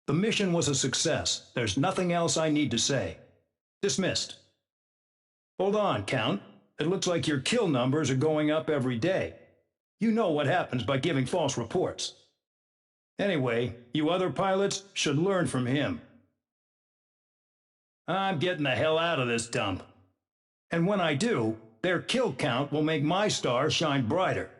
S10: The mission was a success. There's nothing else I need to say. Dismissed. Hold on, Count. It looks like your kill numbers are going up every day. You know what happens by giving false reports. Anyway, you other pilots should learn from him. I'm getting the hell out of this dump. And when I do, their kill count will make my star shine brighter.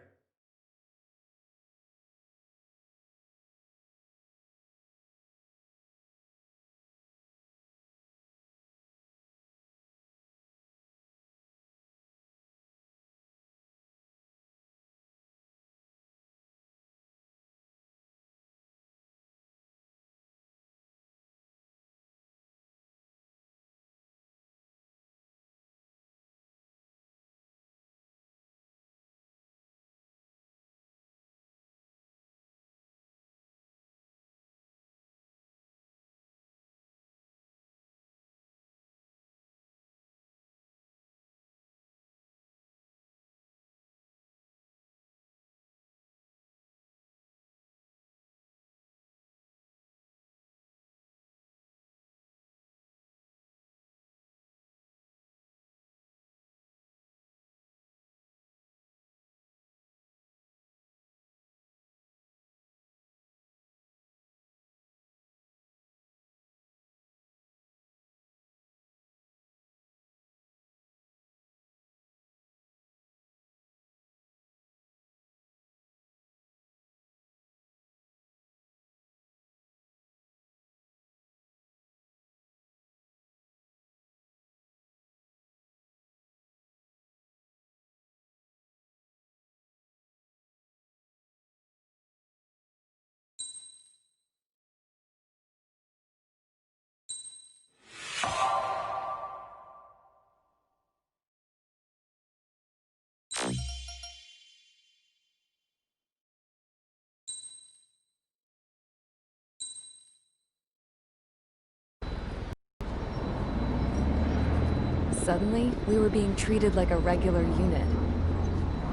S9: Suddenly, we were being treated like a regular unit.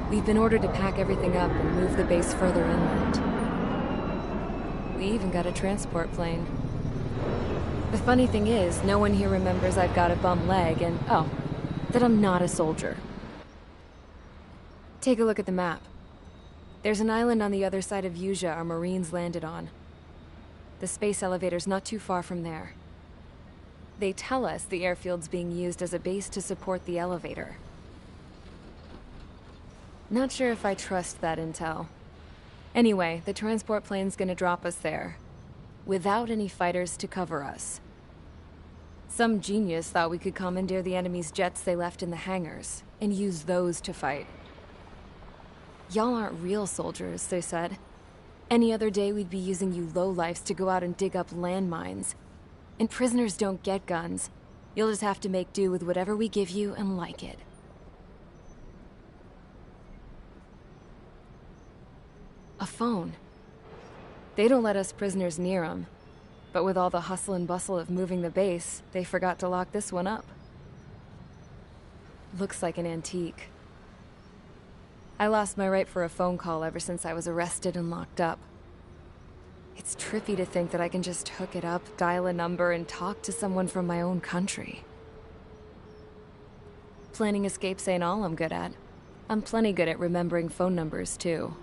S9: We've been ordered to pack everything up and move the base further inland. We even got a transport plane. The funny thing is, no one here remembers I've got a bum leg and, oh, that I'm not a soldier. Take a look at the map. There's an island on the other side of Yuja our Marines landed on. The space elevator's not too far from there. They tell us the airfield's being used as a base to support the elevator. Not sure if I trust that intel. Anyway, the transport plane's gonna drop us there, without any fighters to cover us. Some genius thought we could commandeer the enemy's jets they left in the hangars, and use those to fight. Y'all aren't real soldiers, they said. Any other day we'd be using you lowlifes to go out and dig up landmines. And prisoners don't get guns. You'll just have to make do with whatever we give you and like it. A phone. They don't let us prisoners near them. But with all the hustle and bustle of moving the base, they forgot to lock this one up. Looks like an antique. I lost my right for a phone call ever since I was arrested and locked up. It's trippy to think that I can just hook it up, dial a number, and talk to someone from my own country. Planning escapes ain't all I'm good at. I'm plenty good at remembering phone numbers, too.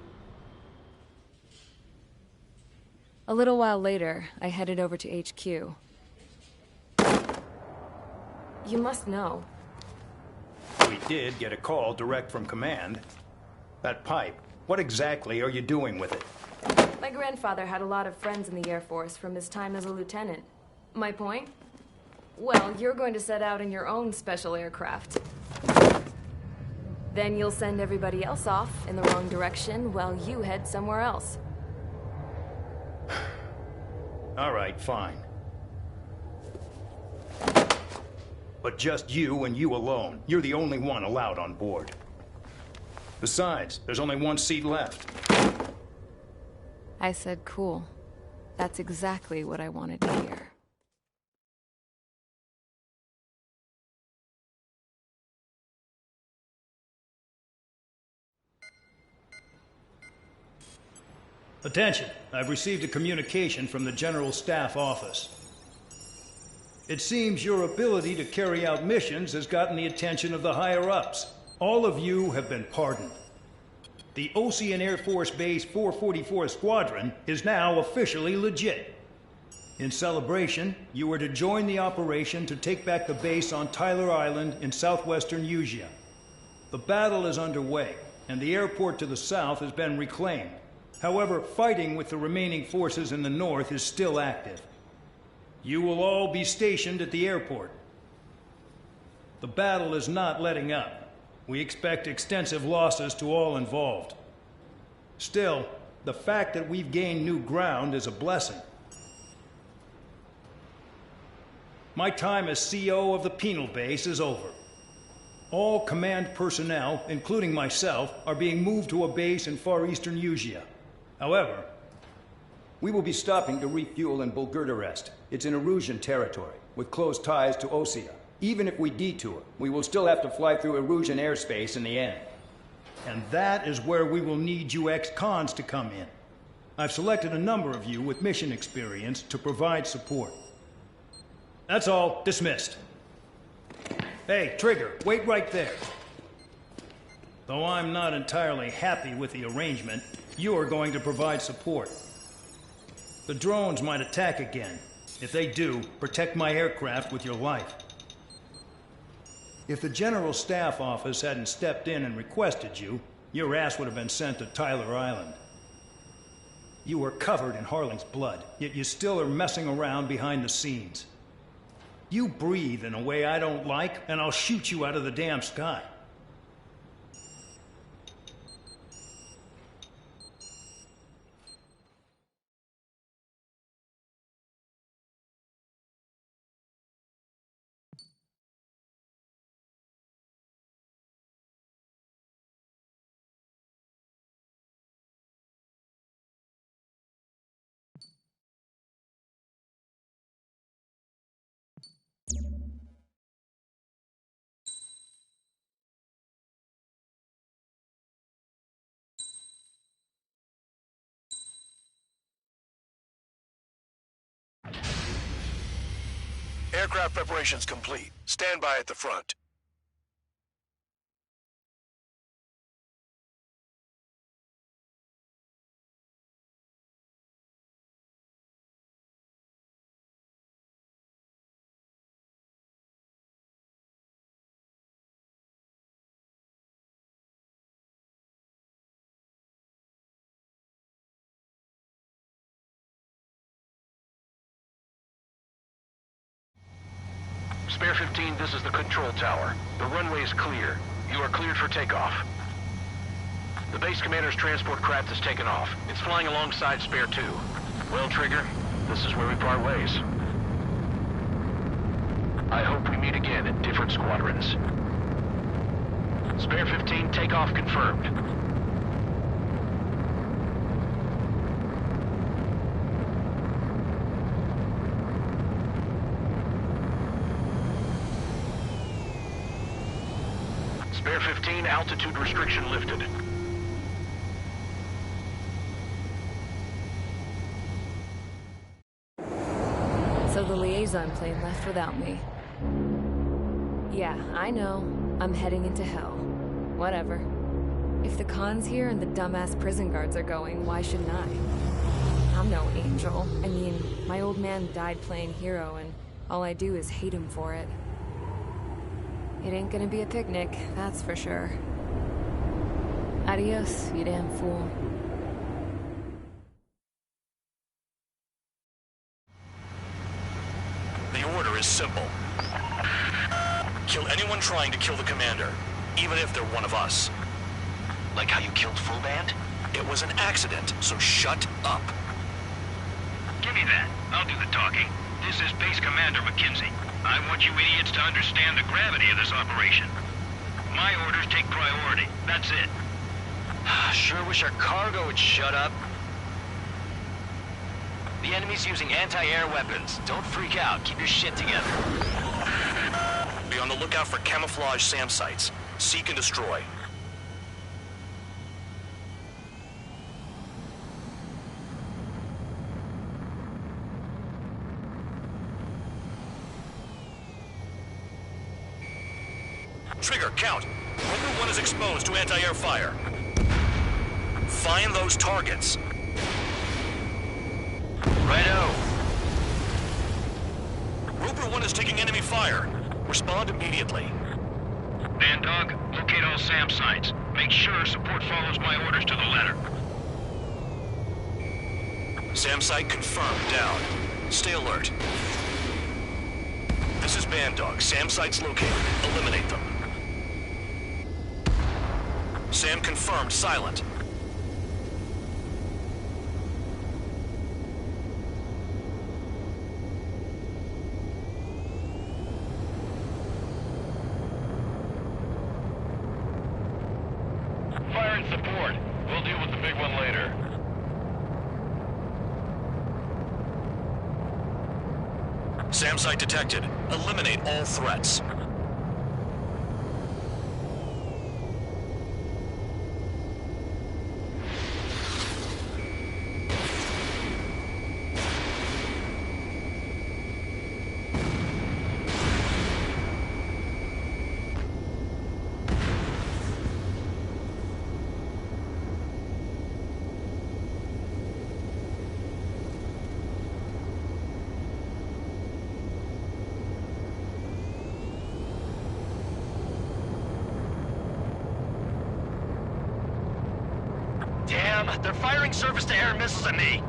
S9: A little while later, I headed over to HQ. You must know.
S10: We did get a call direct from command. That pipe, what exactly are you doing with it?
S9: My grandfather had a lot of friends in the Air Force from his time as a lieutenant. My point? Well, you're going to set out in your own special aircraft. Then you'll send everybody else off in the wrong direction while you head somewhere else.
S10: All right, fine. But just you and you alone. You're the only one allowed on board. Besides, there's only one seat left.
S9: I said cool. That's exactly what I wanted to hear.
S10: Attention, I've received a communication from the General Staff Office. It seems your ability to carry out missions has gotten the attention of the higher-ups. All of you have been pardoned. The Ocean Air Force Base 444 Squadron is now officially legit. In celebration, you are to join the operation to take back the base on Tyler Island in southwestern Yuja. The battle is underway, and the airport to the south has been reclaimed. However, fighting with the remaining forces in the north is still active. You will all be stationed at the airport. The battle is not letting up. We expect extensive losses to all involved. Still, the fact that we've gained new ground is a blessing. My time as CO of the penal base is over. All command personnel, including myself, are being moved to a base in far eastern Yuja. However, we will be stopping to refuel in Bulgurdarest. It's in Erusian territory, with close ties to Osea. Even if we detour, we will still have to fly through Erusian airspace in the end. And that is where we will need you ex-cons to come in. I've selected a number of you with mission experience to provide support. That's all. Dismissed. Hey, Trigger, wait right there. Though I'm not entirely happy with the arrangement, you are going to provide support. The drones might attack again. If they do, protect my aircraft with your life. If the General Staff Office hadn't stepped in and requested you, your ass would have been sent to Tyler Island. You were covered in Harling's blood, yet you still are messing around behind the scenes. You breathe in a way I don't like, and I'll shoot you out of the damn sky.
S4: Aircraft preparations complete. Stand by at the front.
S3: Spare 15, this is the control tower. The runway is clear. You are cleared for takeoff. The base commander's transport craft has taken off. It's flying alongside Spare 2. Well, Trigger, this is where we part ways. I hope we meet again in different squadrons. Spare 15, takeoff confirmed. Spare 15, altitude restriction lifted.
S9: So the liaison plane left without me. Yeah, I know. I'm heading into hell. Whatever. If the Khan's here and the dumbass prison guards are going, why shouldn't I? I'm no angel. I mean, my old man died playing hero, and all I do is hate him for it. It ain't gonna be a picnic, that's for sure. Adios, you damn fool.
S1: The order is simple. Kill anyone trying to kill the commander, even if they're one of us.
S2: Like how you killed Full Band?
S1: It was an accident, so shut up.
S3: Give me that. I'll do the talking. This is Base Commander McKenzie. I want you idiots to understand the gravity of this operation. My orders take priority. That's it.
S2: Sure wish our cargo would shut up. The enemy's using anti-air weapons. Don't freak out. Keep your shit together.
S1: Be on the lookout for camouflage SAM sites. Seek and destroy. Trigger, count. Rover 1 is exposed to anti-air fire. Find those targets.
S2: Righto.
S1: Rover 1 is taking enemy fire. Respond immediately.
S3: Band Dog, locate all SAM sites. Make sure support follows my orders to the letter.
S1: SAM site confirmed down. Stay alert. This is Band Dog. SAM sites located. Eliminate them. SAM confirmed silent.
S3: Fire and support. We'll deal with the big one later.
S1: SAM site detected. Eliminate all threats.
S2: Damn, they're firing surface-to-air missiles at me.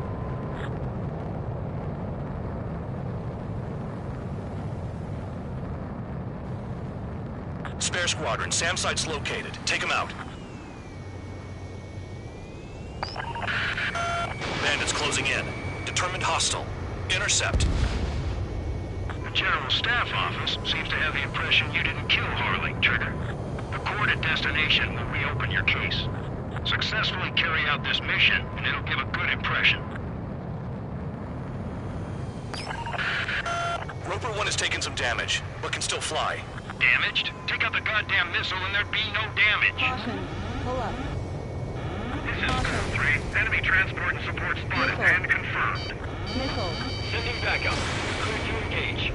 S1: Spare squadron. SAM site's located. Take them out. Bandits closing in. Determined hostile. Intercept.
S3: The General Staff Office seems to have the impression you didn't kill Harley, Trigger. The coordinate destination will reopen your case. Successfully carry out this mission, and it'll give a good impression.
S1: Roper 1 has taken some damage, but can still fly.
S3: Damaged? Take out the goddamn missile and there'd be no damage.
S6: Caution. Pull up.
S3: This is Code 3. Enemy transport and support spotted
S6: Missile.
S3: and confirmed.
S6: Missile.
S2: Sending backup. Clear to engage.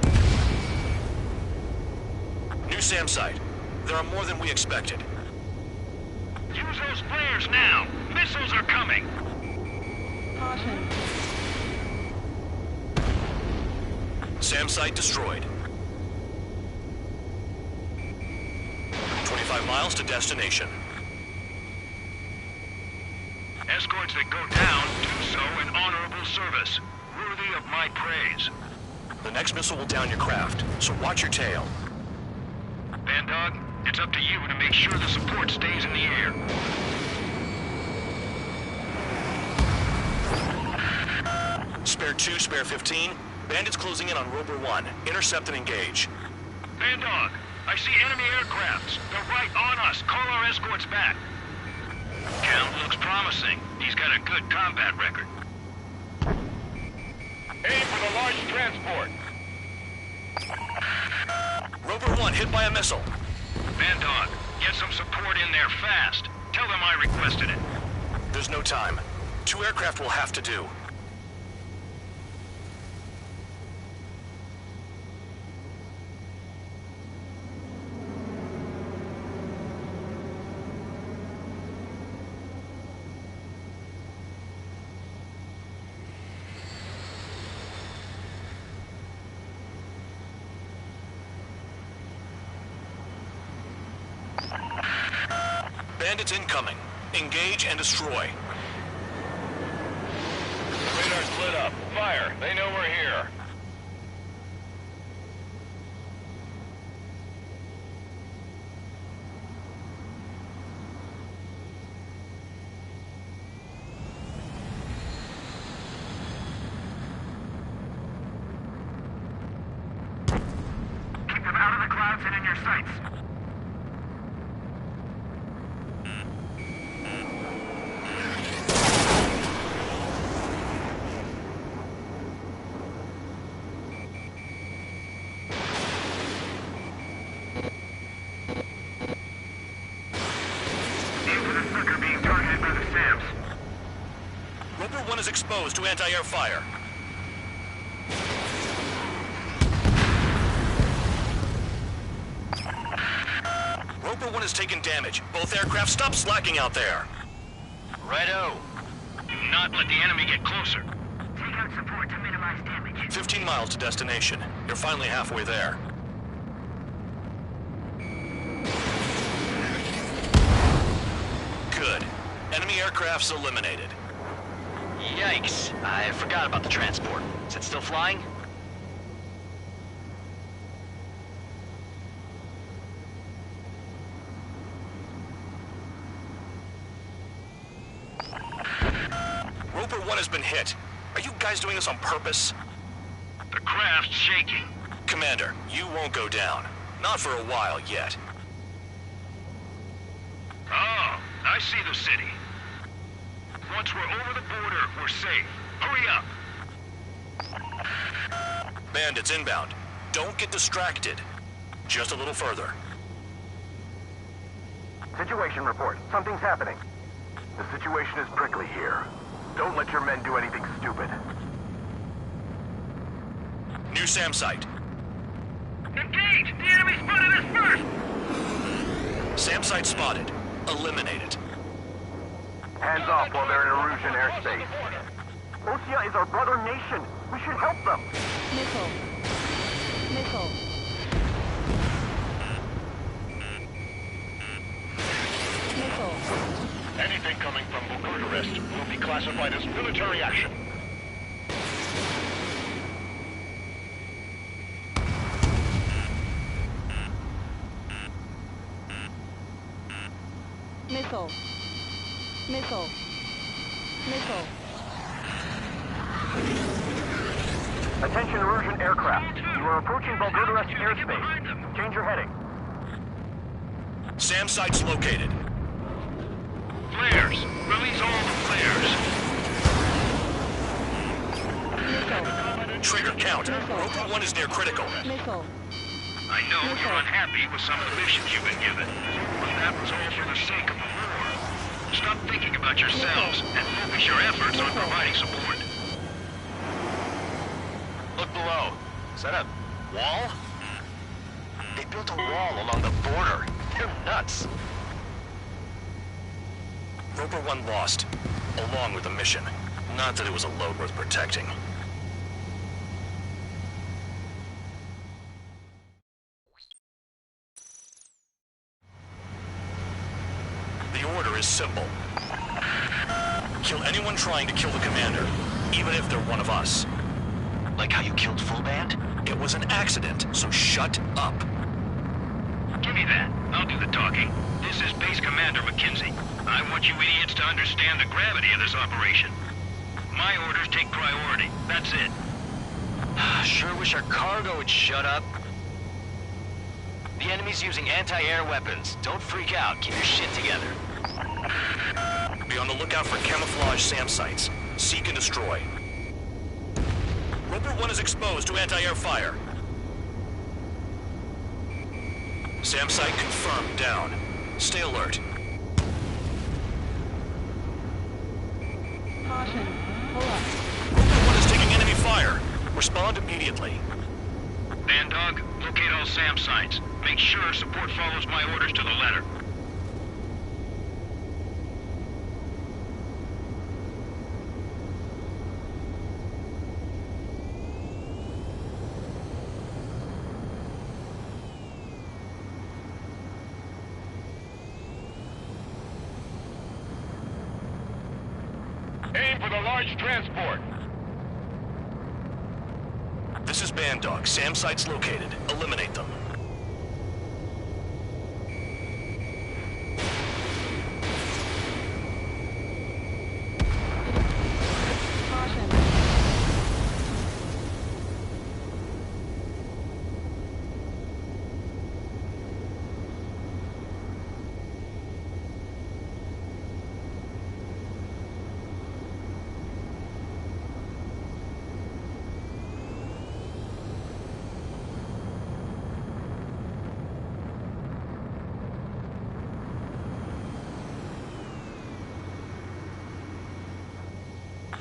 S1: New SAM site. There are more than we expected.
S3: Use those flares now! Missiles are coming!
S6: Caution.
S1: SAM site destroyed. 25 miles to destination.
S3: Escorts that go down do so in honorable service, worthy of my praise.
S1: The next missile will down your craft, so watch your tail.
S3: Bandog, it's up to you to make sure the support stays in the air.
S1: Spare 2, spare 15. Bandits closing in on Rover 1. Intercept and engage.
S3: Bandog, I see enemy aircrafts. They're right on us. Call our escorts back. Count looks promising. He's got a good combat record. Aim for the large transport.
S1: Rover 1 hit by a missile.
S3: Bandog, get some support in there fast. Tell them I requested it.
S1: There's no time. 2 aircraft will have to do. Bandits incoming. Engage and destroy.
S3: Radar's lit up. Fire. They know we're here. Keep them out of the clouds and in your sights.
S1: Rover 1 is exposed to anti-air fire. Rover 1 has taken damage. Both aircraft, stop slacking out there.
S3: Righto. Do not let the enemy get closer.
S8: Take out support to minimize damage.
S1: 15 miles to destination. You're finally halfway there. Good. Enemy aircraft's eliminated.
S2: Yikes. I forgot about the transport. Is it still flying?
S1: Rover 1 has been hit. Are you guys doing this on purpose?
S3: The craft's shaking.
S1: Commander, you won't go down. Not for a while yet.
S3: Oh, I see the city. Once we're over the border, we're safe. Hurry up!
S1: Bandits inbound. Don't get distracted. Just a little further.
S3: Situation report. Something's happening. The situation is prickly here. Don't let your men do anything stupid.
S1: New SAM site.
S3: Engage! The enemy spotted us first!
S1: SAM site spotted. Eliminate it.
S3: Hands off while they're in Erusian airspace. Osea is our brother nation. We should help them.
S6: Missile. Missile. Missile.
S3: Anything coming from Bucharest will be classified as military action.
S6: Missile. Missile. Missile.
S3: Attention Erusian aircraft. You are approaching Bulgarest airspace. Change your heading.
S1: SAM site's located.
S3: Flares! Release all the flares!
S6: Missile.
S1: Trigger count. Rover 1 is near critical.
S6: Missile.
S3: I know you're unhappy with some of the missions you've been given, but that was all for the sake of the war. Stop thinking about yourselves and focus your efforts on providing support.
S2: Look below. Is that a wall? They built a wall along the border. They're nuts.
S1: Roper 1 lost, along with the mission. Not that it was a load worth protecting. The order is simple. Kill anyone trying to kill the commander, even if they're one of us.
S2: Like how you killed Full Band?
S1: It was an accident, so shut up.
S3: Give me that. I'll do the talking. This is Base Commander McKenzie. I want you idiots to understand the gravity of this operation. My orders take priority. That's it.
S2: Sure wish our cargo would shut up. The enemy's using anti-air weapons. Don't freak out. Keep your shit together.
S1: Be on the lookout for camouflage SAM sites. Seek and destroy. Roper 1 is exposed to anti-air fire. SAM site confirmed down. Stay alert.
S6: Caution. Pull up.
S1: Roper 1 is taking enemy fire. Respond immediately.
S3: Bandog, locate all SAM sites. Make sure support follows my orders to the letter.
S4: Aim for the large transport.
S1: This is Bandog. SAM sites located. Eliminate them.
S6: Caution.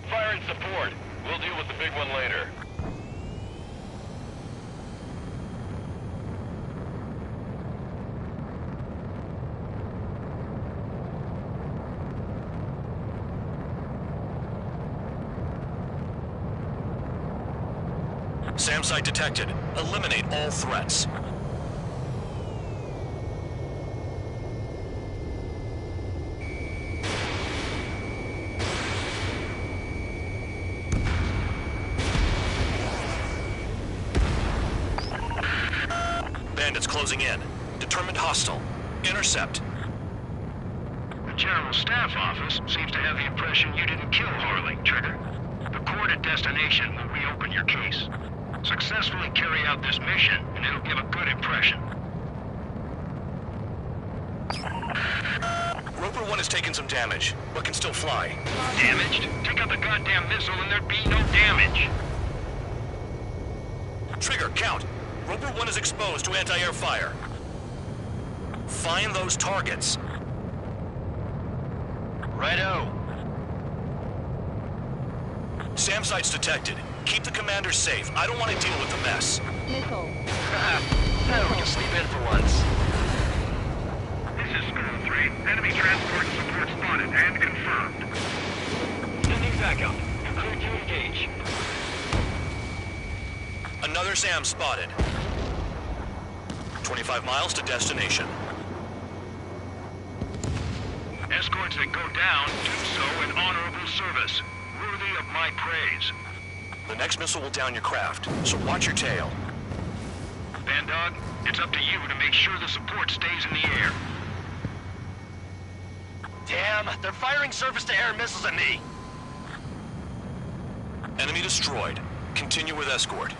S4: Fire and support. We'll deal with the big one later.
S1: SAM site detected. Eliminate all threats. Bandits closing in. Determined hostile. Intercept.
S3: The General Staff Office seems to have the impression you didn't kill Harley, Trigger. The court at destination will reopen your case. Successfully carry out this mission, and it'll give a good impression.
S1: Roper 1 has taken some damage, but can still fly.
S3: Damaged? Take out the goddamn missile and there'd be no damage.
S1: Trigger, count. Roper 1 is exposed to anti-air fire. Find those targets.
S2: Righto.
S1: SAM sites detected. Keep the commander safe. I don't want to deal with the mess.
S6: Missile.
S2: Now we can sleep in for once.
S3: This is School 3. Enemy transport support spotted and confirmed.
S2: Sending backup. Clear to engage.
S1: Another SAM spotted. 25 miles to destination.
S3: Escorts that go down do so in honorable service, worthy of my praise.
S1: The next missile will down your craft, so watch your tail.
S3: Bandog, it's up to you to make sure the support stays in the air.
S2: Damn, they're firing surface-to-air missiles at me.
S1: Enemy destroyed. Continue with escort.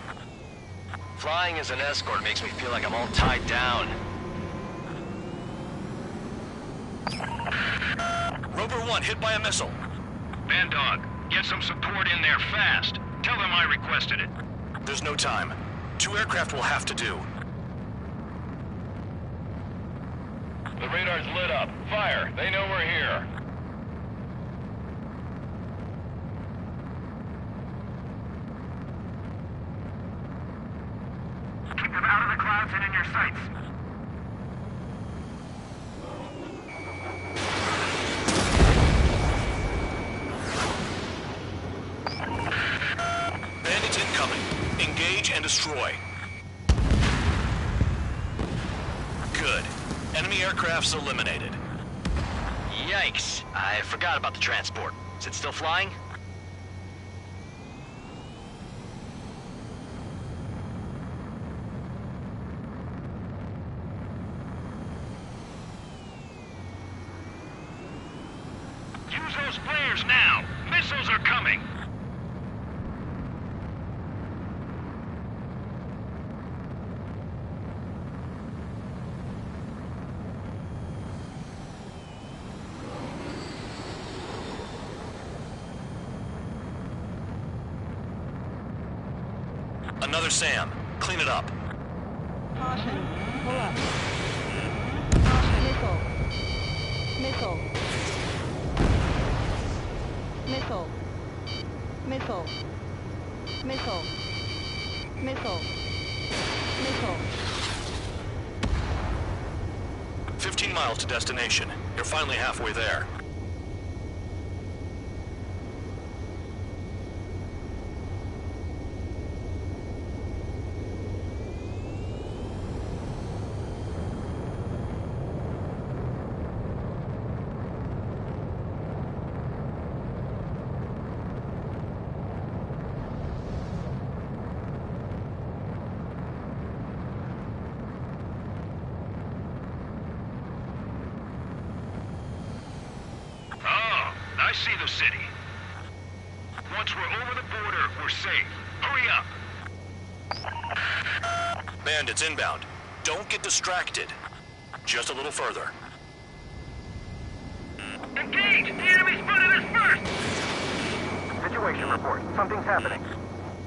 S2: Flying as an escort makes me feel like I'm all tied down.
S1: Roper 1 hit by a missile.
S3: Bandog, get some support in there fast. Tell them I requested it.
S1: There's no time. 2 aircraft will have to do.
S4: The radar's lit up. Fire. They know we're here.
S8: Keep them out of the clouds Johnson in your sights.
S1: Bandits incoming. Engage and destroy. Good. Enemy aircraft's eliminated.
S2: Yikes. I forgot about the transport. Is it still flying?
S8: Use those flares now! Missiles are coming!
S1: Another SAM. Clean it up.
S6: Caution. Pull up. Caution. Missile. Missile. Missile. Missile. Missile. Missile.
S1: 15 miles to destination. You're finally halfway there.
S8: I see the city. Once we're over the border, we're safe. Hurry up!
S1: Bandits inbound. Don't get distracted. Just a little further.
S8: Engage! The enemy spotted us first!
S5: Situation report. Something's happening.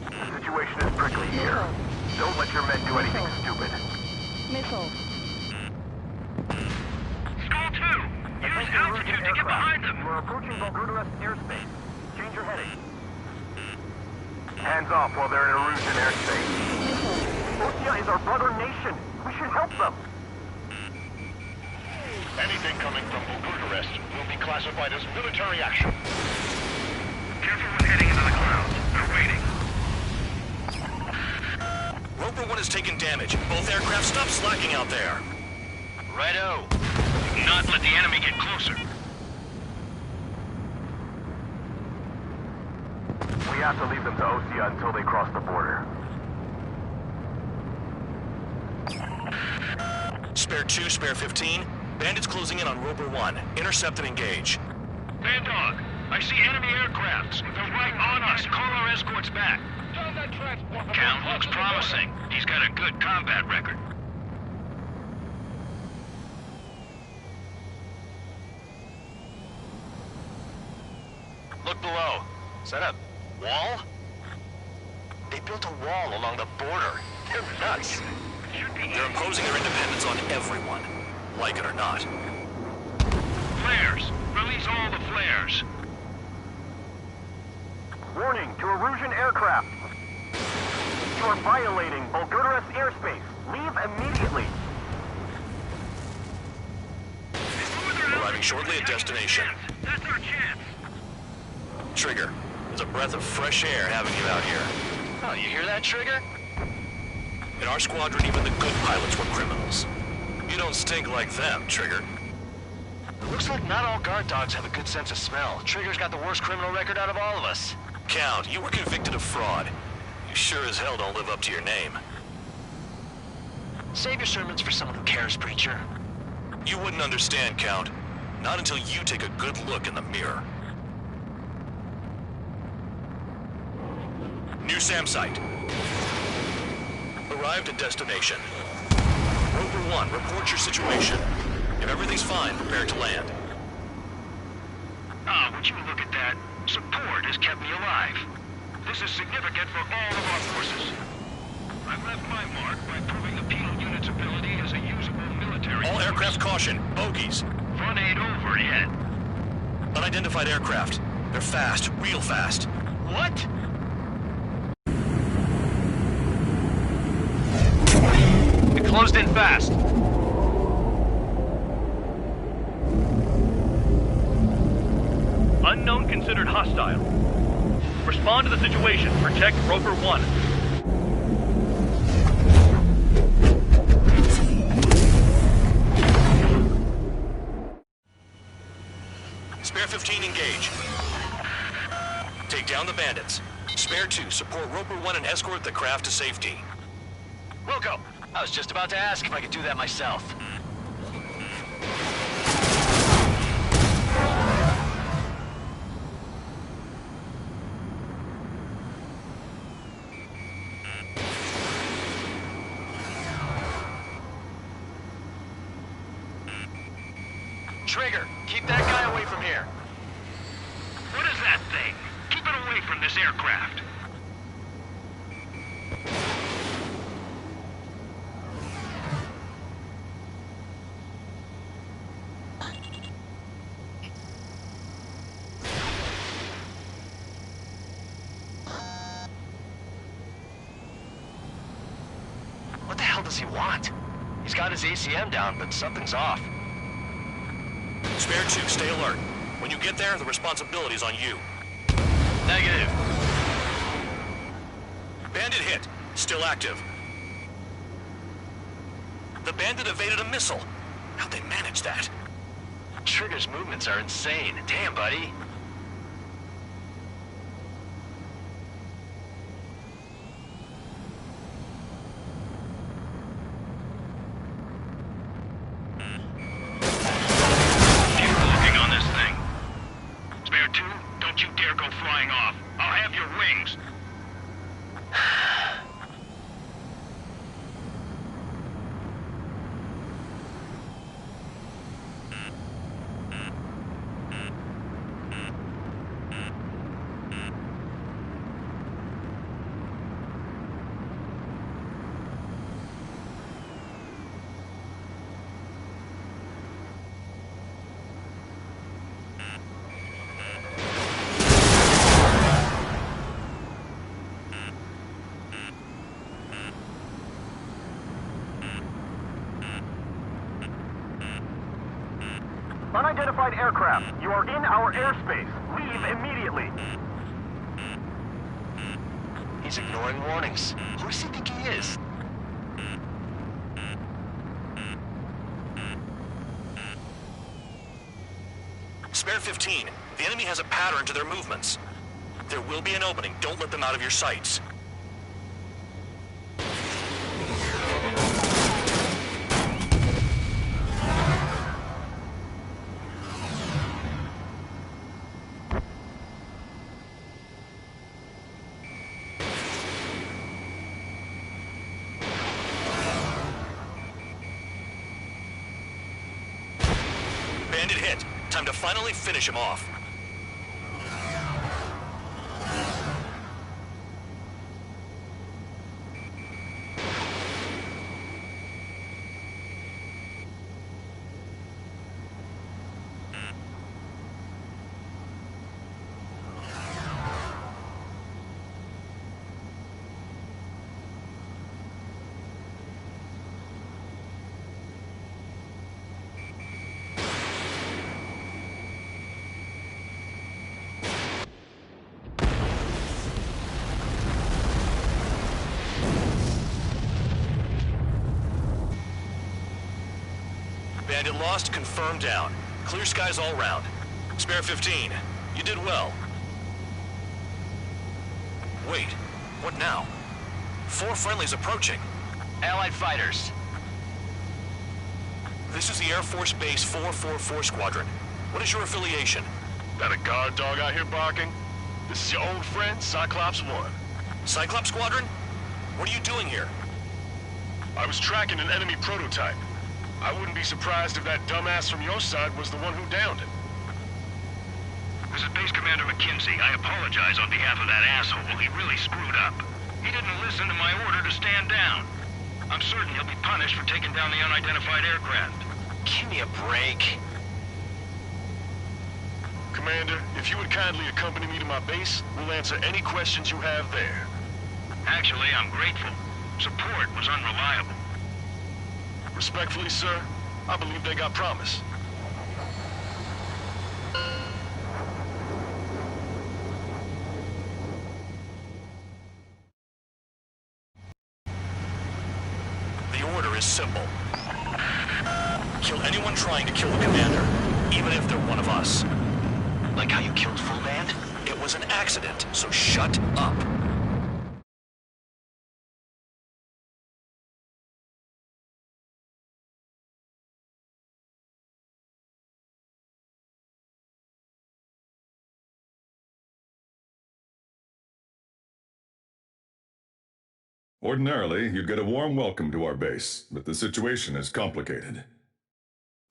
S5: The situation is prickly here. Don't let your men do anything stupid.
S6: Missile.
S8: Skull 2! Use altitude to get behind them!
S5: You are approaching Bulgardarest airspace. Change your heading. Hands off while they're in Erusian airspace. Osia is our brother nation. We should help them.
S3: Anything coming from Bulgardarest will be classified as military action.
S8: Careful with heading into the clouds. They're waiting.
S1: Roper 1 has taken damage. Both aircraft stop slacking out there.
S2: Righto.
S8: Do not let the enemy get closer.
S5: We have to leave them to Osia until they cross the border.
S1: Spare 2, spare 15. Bandits closing in on Roper 1. Intercept and engage.
S8: Bandog, I see enemy aircrafts. They're right on us. Call our escorts back. Count looks promising. He's got a good combat record.
S2: Look below. Is that a wall? They built a wall along the border. They're nuts.
S1: They're imposing their independence on everyone, like it or not.
S8: Flares! Release all the flares!
S5: Warning to Erusian aircraft. You are violating Bulgardarest airspace. Leave immediately.
S1: Arriving shortly at destination.
S8: That's our chance!
S1: Trigger, there's a breath of fresh air having you out here.
S2: Oh, you hear that, Trigger?
S1: In our squadron, even the good pilots were criminals. You don't stink like them, Trigger.
S2: It looks like not all guard dogs have a good sense of smell. Trigger's got the worst criminal record out of all of us.
S1: Count, you were convicted of fraud. You sure as hell don't live up to your name.
S2: Save your sermons for someone who cares, preacher.
S1: You wouldn't understand, Count. Not until you take a good look in the mirror. New SAM site. Arrived at destination. Roper 1, report your situation. If everything's fine, prepare to land.
S8: Ah, would you look at that? Support has kept me alive. This is significant for all of our forces. I've left my mark by proving the penal unit's ability as a usable military
S1: All
S8: force.
S1: aircraft caution. Bogies.
S8: Fun ain't over yet.
S1: Unidentified aircraft. They're fast. Real fast.
S8: What?
S2: The
S3: closed in fast.
S13: Unknown considered hostile. Respond to the situation. Protect Roper 1.
S1: Spare 15, engage. Take down the bandits. Spare 2, support Roper 1 and escort the craft to safety.
S2: Wilco, I was just about to ask if I could do that myself. Trigger, keep that guy away from here.
S8: What is that thing? Keep it away from this aircraft.
S2: What the hell does he want? He's got his ACM down, but something's off.
S1: Spare 2, stay alert. When you get there, the responsibility's on you.
S2: Negative.
S1: Bandit hit. Still active. The bandit evaded a missile. How'd they manage that?
S2: Trigger's movements are insane. Damn, buddy.
S5: Unidentified aircraft. You are in our airspace. Leave immediately.
S2: He's ignoring warnings. Who does he think he is?
S1: Spare 15. The enemy has a pattern to their movements. There will be an opening. Don't let them out of your sights. Bandit hit. Time to finally finish him off. Bandit lost, confirmed down. Clear skies all round. Spare 15. You did well. Wait, what now? 4 friendlies approaching.
S2: Allied fighters.
S1: This is the Air Force Base 444 Squadron. What is your affiliation?
S4: That a guard dog out here barking? This is your old friend, Cyclops 1.
S1: Cyclops Squadron? What are you doing here?
S4: I was tracking an enemy prototype. I wouldn't be surprised if that dumbass from your side was the one who downed it.
S8: This is Base Commander McKinsey. I apologize on behalf of that asshole. He really screwed up. He didn't listen to my order to stand down. I'm certain he'll be punished for taking down the unidentified aircraft.
S2: Give me a break.
S4: Commander, if you would kindly accompany me to my base, we'll answer any questions you have there.
S8: Actually, I'm grateful. Support was unreliable.
S4: Respectfully, sir, I believe they got promise.
S1: The order is simple. Kill anyone trying to kill the commander, even if they're one of us.
S2: Like how you killed Full Band?
S1: It was an accident, so shut up.
S14: Ordinarily, you'd get a warm welcome to our base, but the situation is complicated.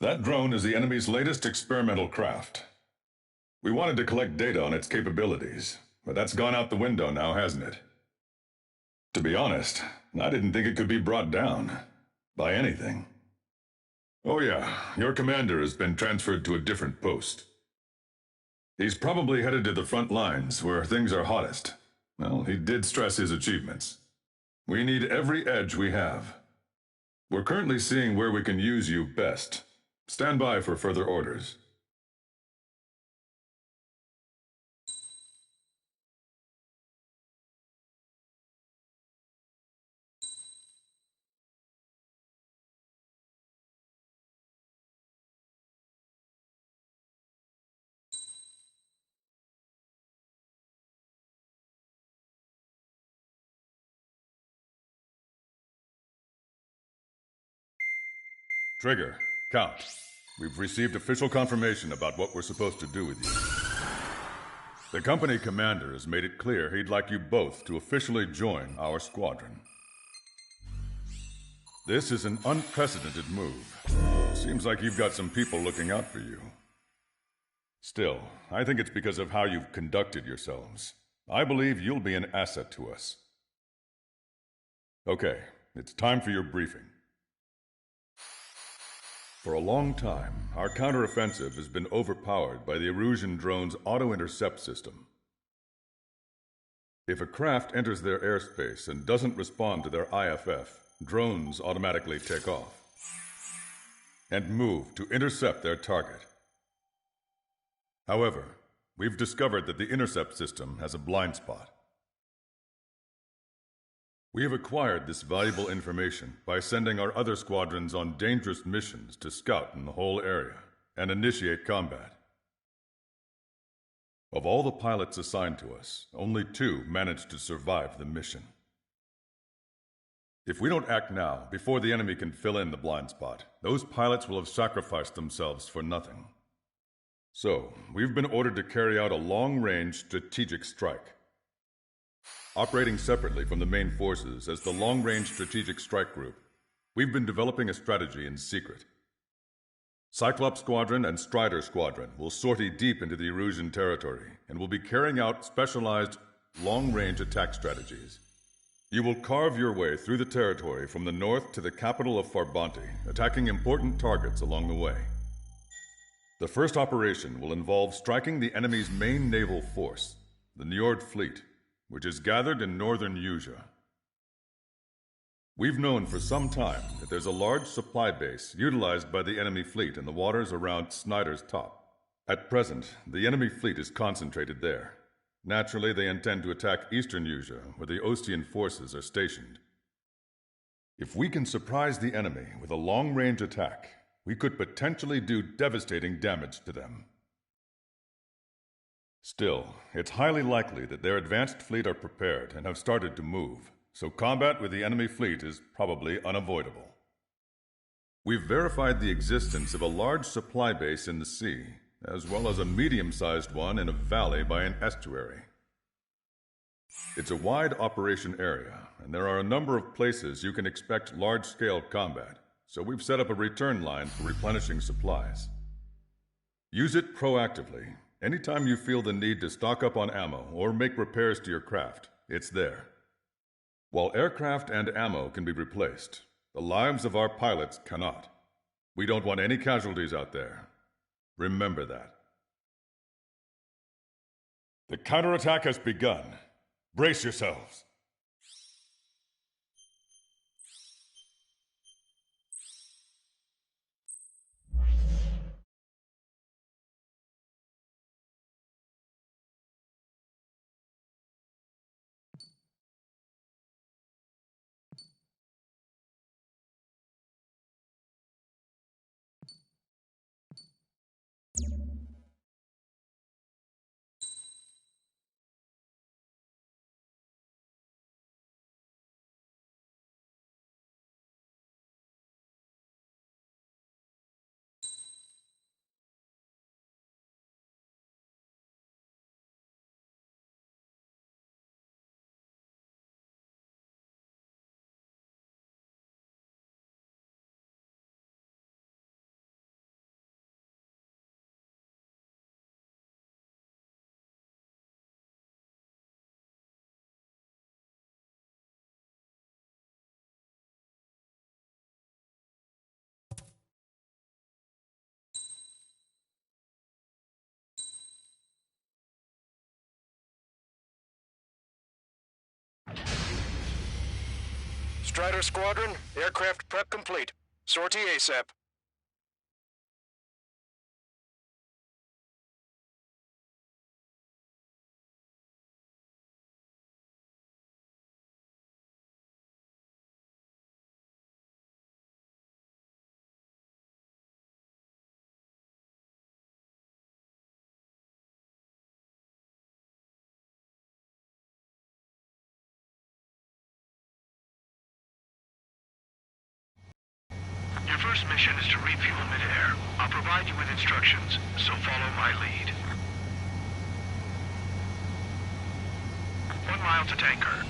S14: That drone is the enemy's latest experimental craft. We wanted to collect data on its capabilities, but that's gone out the window now, hasn't it? To be honest, I didn't think it could be brought down by anything. Oh yeah, your commander has been transferred to a different post. He's probably headed to the front lines, where things are hottest. Well, he did stress his achievements. We need every edge we have. We're currently seeing where we can use you best. Stand by for further orders. Trigger, Count. We've received official confirmation about what we're supposed to do with you. The company commander has made it clear he'd like you both to officially join our squadron. This is an unprecedented move. Seems like you've got some people looking out for you. Still, I think it's because of how you've conducted yourselves. I believe you'll be an asset to us. Okay, it's time for your briefing. For a long time, our counteroffensive has been overpowered by the Erusian drone's auto-intercept system. If a craft enters their airspace and doesn't respond to their IFF, drones automatically take off and move to intercept their target. However, we've discovered that the intercept system has a blind spot. We have acquired this valuable information by sending our other squadrons on dangerous missions to scout in the whole area and initiate combat. Of all the pilots assigned to us, only 2 managed to survive the mission. If we don't act now, before the enemy can fill in the blind spot, those pilots will have sacrificed themselves for nothing. So, we've been ordered to carry out a long-range strategic strike. Operating separately from the main forces as the Long-Range Strategic Strike Group, we've been developing a strategy in secret. Cyclops Squadron and Strider Squadron will sortie deep into the Erusian territory and will be carrying out specialized long-range attack strategies. You will carve your way through the territory from the north to the capital of Farbanti, attacking important targets along the way. The first operation will involve striking the enemy's main naval force, the Njord Fleet, which is gathered in northern Usea. We've known for some time that there's a large supply base utilized by the enemy fleet in the waters around Snyder's Top. At present, the enemy fleet is concentrated there. Naturally, they intend to attack eastern Usea, where the Ostian forces are stationed. If we can surprise the enemy with a long-range attack, we could potentially do devastating damage to them. Still, it's highly likely that their advanced fleet are prepared and have started to move, so combat with the enemy fleet is probably unavoidable. We've verified the existence of a large supply base in the sea, as well as a medium-sized one in a valley by an estuary. It's a wide operation area, and there are a number of places you can expect large-scale combat, so we've set up a return line for replenishing supplies. Use it proactively. Anytime you feel the need to stock up on ammo or make repairs to your craft, it's there. While aircraft and ammo can be replaced, the lives of our pilots cannot. We don't want any casualties out there. Remember that. The counterattack has begun. Brace yourselves.
S5: Strider Squadron, aircraft prep complete. Sortie ASAP.
S8: Your first mission is to refuel midair. I'll provide you with instructions, so follow my lead. 1 mile to tanker.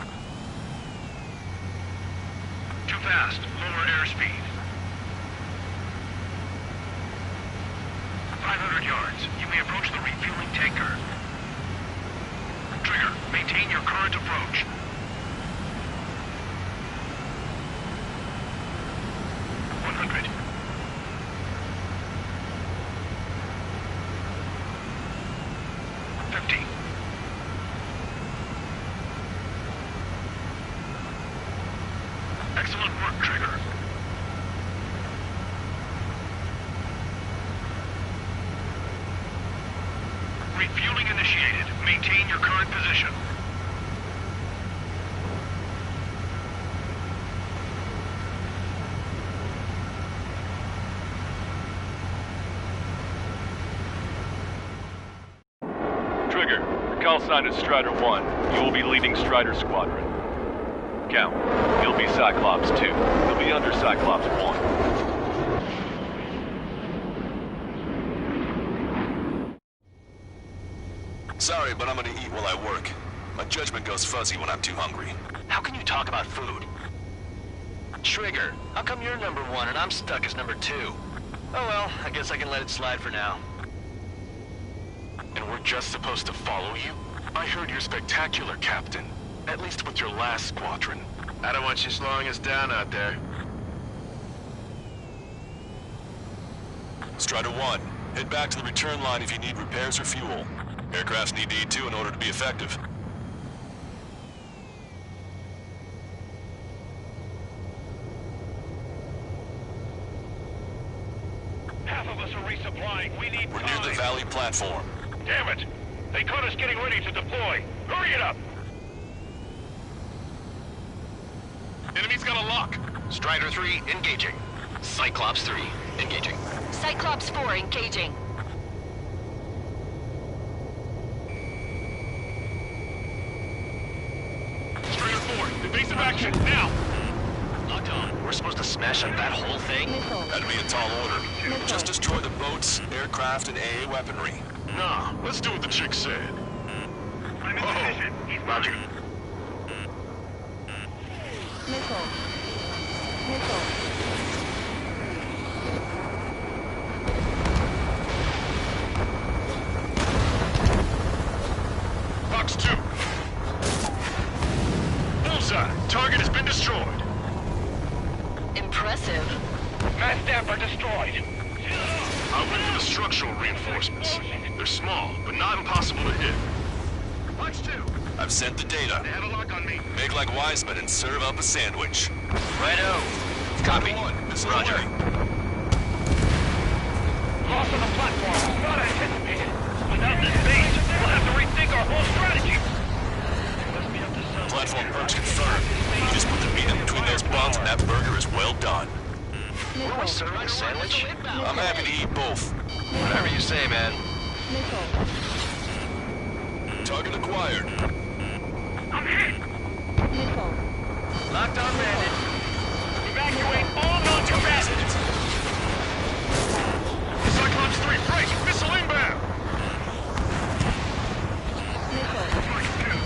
S8: Too fast. Lower airspeed. 500 yards. You may approach the refueling tanker. Trigger, maintain your current approach. 100. 50. Excellent work, Trigger. Refueling initiated. Maintain your current position.
S13: Trigger, your call sign is Strider 1. You will be leading Strider Squadron. Count. You'll be Cyclops 2. You'll be under Cyclops 1.
S1: Sorry, but I'm gonna eat while I work. My judgment goes fuzzy when I'm too hungry.
S2: How can you talk about food? Trigger, how come you're number 1 and I'm stuck as number 2? Oh well, I guess I can let it slide for now.
S4: And we're just supposed to follow you? I heard you're spectacular, Captain. At least with your last squadron.
S5: I don't want you slowing us down out there.
S1: Strider 1, head back to the return line if you need repairs or fuel. Aircrafts need to eat too in order to be effective.
S8: Half of us are resupplying. We need
S1: We're near the Valley platform.
S8: Damn it! They caught us getting ready to deploy. Hurry it up!
S4: Enemy's got a lock.
S2: Strider 3, engaging. Cyclops 3, engaging.
S7: Cyclops 4 engaging.
S4: Strider 4, evasive action, now!
S2: Locked on. We're supposed to smash up that whole thing?
S1: That'd be a tall order. Just destroy the boats, aircraft, and AA weaponry.
S4: Nah, let's do what the chick said.
S8: I'm in position. He's
S2: Roger.
S6: Missile. Missile.
S4: Fox 2. Bullseye. Target has been destroyed.
S7: Impressive.
S8: Mass damper destroyed.
S4: I went for the structural reinforcements. They're small, but not impossible to hit.
S8: Fox 2.
S1: I've sent the data.
S8: They have a lock on me.
S1: Make like Wiseman and serve up a sandwich.
S2: Righto. Copy.
S1: Missile
S2: Roger.
S1: away.
S8: Loss on the platform. Not anticipated. Without this base, we'll have to rethink our whole strategy.
S1: Platform perch confirmed. You just put the meat in between those buns and that burger is well done.
S2: Were we serving a sandwich?
S1: I'm happy to eat both.
S2: Whatever you say, man.
S6: Missile.
S1: Target acquired.
S8: I'm hit.
S6: Missile.
S2: Locked on bandit.
S8: Evacuate all non-combatants.
S4: Cyclops 3, break! Missile inbound!
S6: Missile.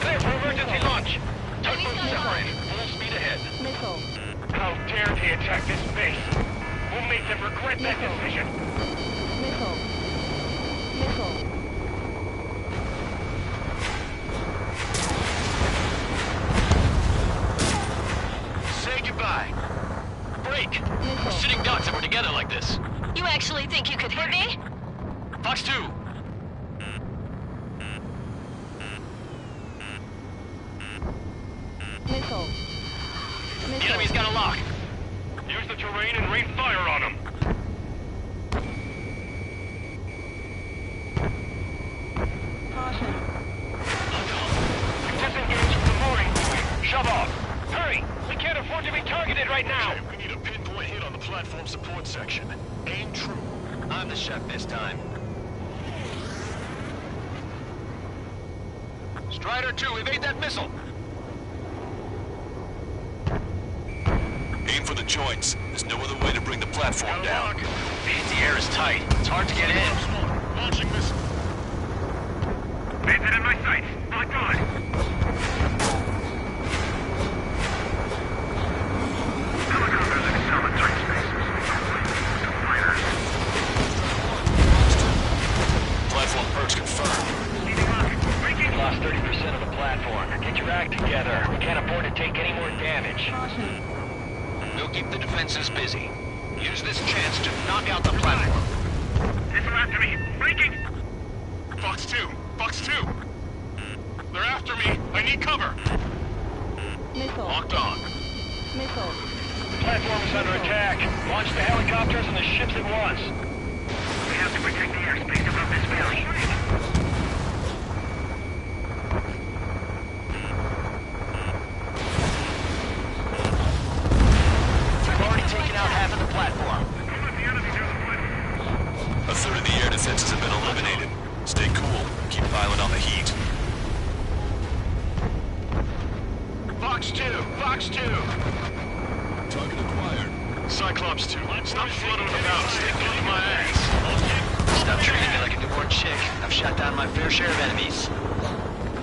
S8: Clear for emergency launch.
S2: Tugboat separated. Full speed ahead.
S6: Missile.
S8: How dare they attack this base? We'll make them regret that decision.
S6: Missile. Missile.
S2: Say goodbye. Break. We're sitting ducks if we're together like this.
S7: You actually think you could hit me?
S2: Fox 2.
S6: Missile.
S2: The enemy's got a lock.
S8: Use the terrain and rain fire on them.
S6: Caution.
S8: Disengage from the mooring buoy. Shove off. Hurry! We can't afford to be targeted right now.
S4: Okay, we need a pinpoint hit on the platform support section. Aim true.
S2: I'm the chef this time. Strider 2, evade that missile.
S1: Aim for the joints. There's no other way to bring the platform down.
S2: The air is tight. It's hard to get in.
S4: Launching missile.
S8: Bandit in my sights. Locked on. Helicopters excel in tight spaces. Fighters.
S1: Platform perks confirmed.
S2: Lost 30% of the platform. Get your act together. We can't afford to take any more damage.
S6: Caution.
S2: We'll keep the defenses busy. Use this chance to knock out the platform.
S8: Missile after me. Breaking!
S4: Fox 2! Fox 2! They're after me! I need cover!
S6: Missile.
S4: Locked on.
S6: Missile.
S8: Platform is under attack. Launch the helicopters and the ships at once. We have to protect the airspace above this valley.
S2: We've already taken out half of the platform.
S1: A third of the air defenses have been eliminated. Stay cool. Keep piling on the heat.
S4: Fox 2! Fox 2!
S1: Target acquired.
S4: Cyclops 2, stop floating about. Stay close to my ass.
S2: Stop treating me like a newborn chick. I've shot down my fair share of enemies.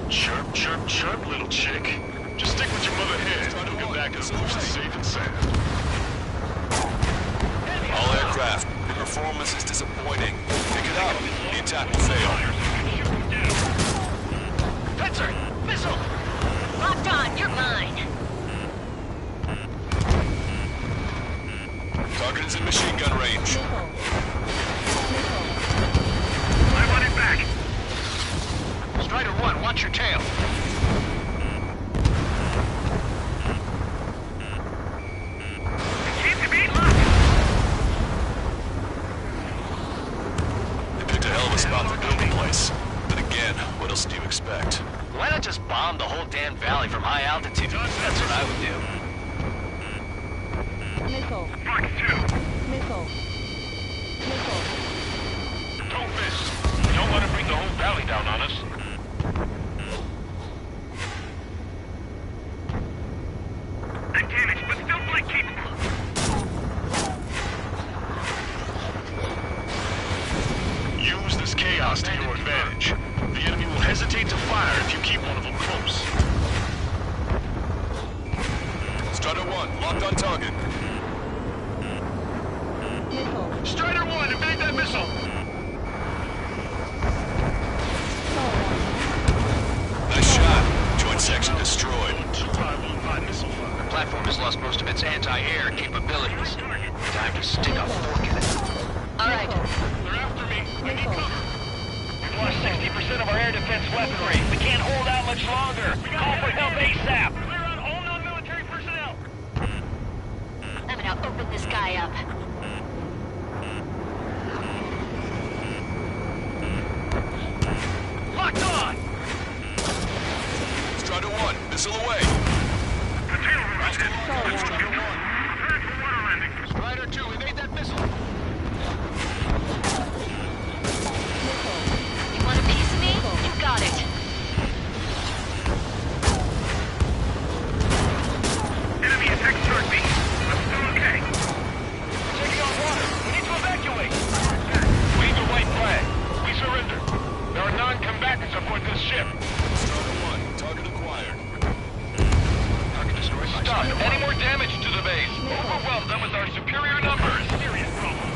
S4: Chirp, chirp, chirp, little chick. Just stick with your mother hen. We'll get back to the boost safe and sound.
S1: All aircraft. The performance is disappointing. Pick it up. The attack will fail.
S2: Fencer! Missile!
S7: Locked on, you're mine.
S1: Target is in machine gun range.
S6: Missile. Missile.
S8: I want it back.
S2: Strider 1, watch your tail.
S8: Keep the beat locked.
S1: They picked a hell of a spot for building place. But again, what else do you expect?
S2: Why not just bomb the whole damn valley from high altitude? That's what I would do.
S6: Missile.
S8: Fox 2.
S6: Missile. Missile.
S8: Don't miss. We don't want to bring the whole valley down on us. I'm damaged, but still flight capable.
S4: Use this chaos to your advantage. The enemy will hesitate to fire if you keep one of them close.
S1: Strider 1, locked on target.
S6: Missile.
S4: Strider 1, evade that missile!
S1: Nice shot. Joint section destroyed.
S4: Missile fire.
S2: The platform has lost most of its anti-air capabilities. Time to stick a fork in it.
S7: All right.
S4: They're after me. I need cover.
S8: We've lost 60% of our air defense weaponry. We can't hold out much longer. Call for help ASAP. Clear out all non-military personnel.
S7: I'm gonna open this guy up.
S2: Locked on!
S1: Strider 1, missile away.
S8: The tail rocket.
S1: Strider 1.
S8: Prepared for water landing.
S2: Strider 2, evade that missile.
S7: You want a piece of me? You got it.
S8: Enemy attack short B. I'm still okay.
S2: Taking on water. We need to evacuate.
S8: Wave the white flag. We surrender. There are non-combatants aboard this ship.
S1: Strider 1, target acquired.
S2: Target destroyed by
S8: Stop.
S2: Strider 1.
S8: Any more damage to the base? Overwhelm them with our superior numbers. Serious problem.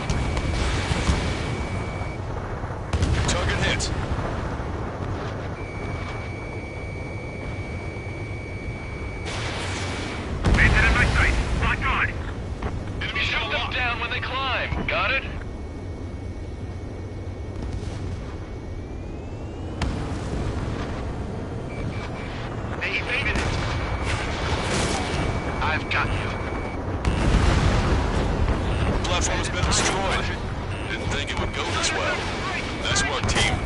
S1: Target hit.
S8: Bandit in my sight. Locked on.
S4: Enemy
S8: Shoot them down when they climb. Got it?
S2: They evaded it. I I've got you.
S1: Platform has been destroyed. Didn't think it would go this well. Nice work, team.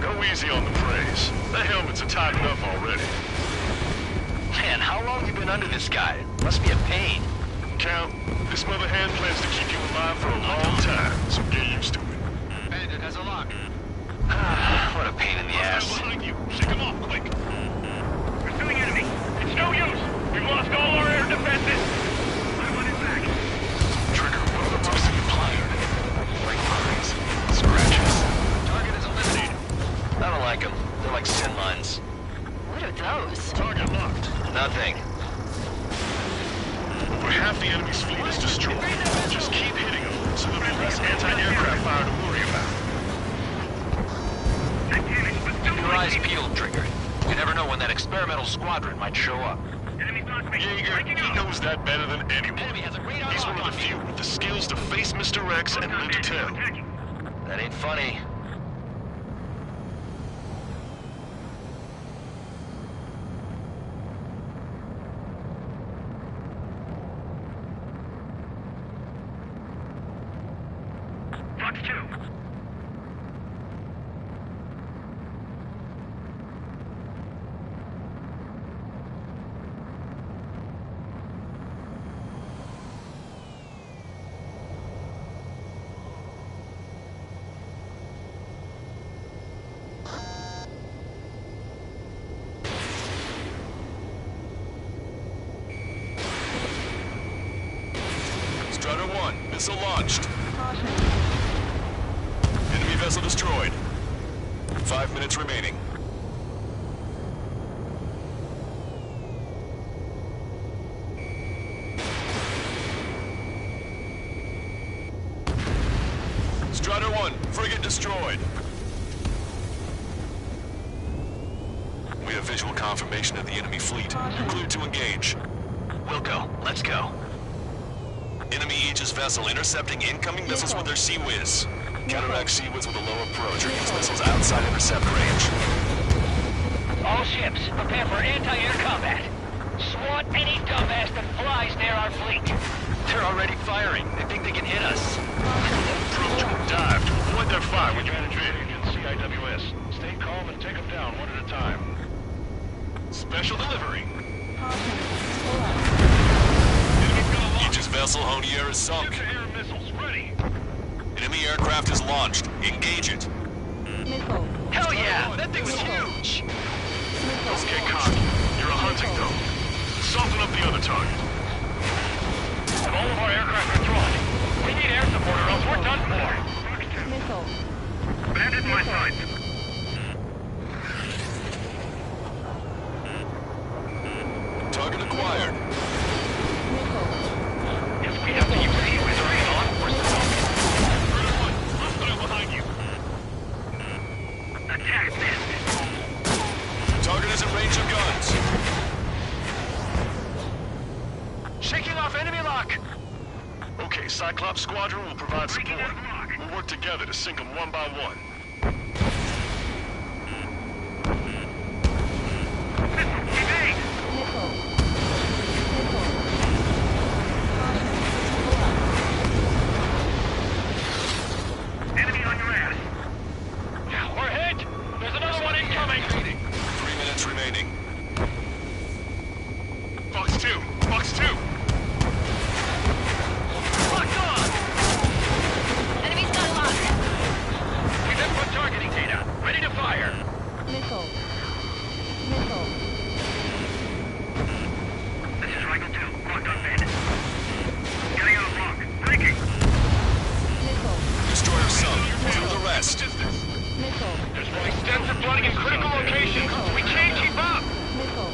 S4: Go easy on the praise. The helmets are tight enough already.
S2: Man, how long you been under this guy? Must be a pain.
S4: Count, this mother hen plans to keep you alive for a long time, so get used to it.
S2: Bandit has a lock. What a pain in the ass.
S4: Behind you. Shake him off, quick.
S8: Pursuing enemy. It's no use. We've lost all our air defenses. I want it back.
S2: Trigger, what are those implied? Like lines. Scratches. Target is eliminated. I don't like them. They're like sin lines.
S7: What are those?
S4: Target locked.
S2: Nothing.
S4: Over half the enemy's fleet is destroyed. Just keep hitting them, so there'll be less anti-aircraft fire to worry about.
S2: Keep your eyes peeled, Trigger. You never know when that experimental squadron might show up.
S4: Jaeger, he knows that better than anyone. He's one of the few with the skills to face Mr. X and live to tell.
S2: That ain't funny.
S8: Fox 2.
S1: Strider 1, missile launched. Enemy vessel destroyed. 5 minutes remaining. Strider 1, frigate destroyed. We have visual confirmation of the enemy fleet. Clear to engage.
S2: Wilco, let's go.
S1: Enemy Aegis vessel intercepting incoming missiles with their Sea Whiz. Counteract Sea Whiz with a low approach or use missiles outside intercept range.
S8: All ships, prepare for anti-air combat. Swat any dumbass that flies near our fleet.
S2: They're already firing. They think they can hit us.
S4: Approach or dive to avoid their fire when you manage it.
S3: CIWS. Stay calm and take them down one at a time.
S4: Special delivery.
S1: Aegis vessel Honier is sunk.
S4: Air missiles ready.
S1: Enemy aircraft is launched. Engage it.
S6: Missile.
S2: Hell yeah! That thing was huge!
S4: Don't get cocky. You're a hunting dog. Soften up the other target.
S8: All of our aircraft are deployed. We need air support or else we're done for.
S6: Missile.
S8: Bandit my side.
S1: Target acquired.
S6: Missile.
S8: If we have to use the Sea-Whiz or on, we're stuck.
S4: Hostile behind you.
S8: Attack this.
S1: Target is in range of guns.
S2: Shaking off enemy lock!
S4: Okay, Cyclops Squadron will provide support. We'll work together to sink them one by one.
S8: Evade!
S6: Missile.
S8: Enemy on your ass. We're hit! There's another one incoming!
S1: 3 minutes remaining.
S4: Fox 2! Fox 2!
S8: Locked on!
S7: Enemy's got a lock.
S8: We've input targeting data. Ready to fire.
S6: Missile. Missile.
S8: This is Rifle 2. Locked on bandit. Getting out of lock. Breaking.
S6: Missile.
S1: Destroyer sunk. Do the rest.
S6: Missile.
S8: Extensive flooding in critical locations. We can't keep up.
S6: Missile.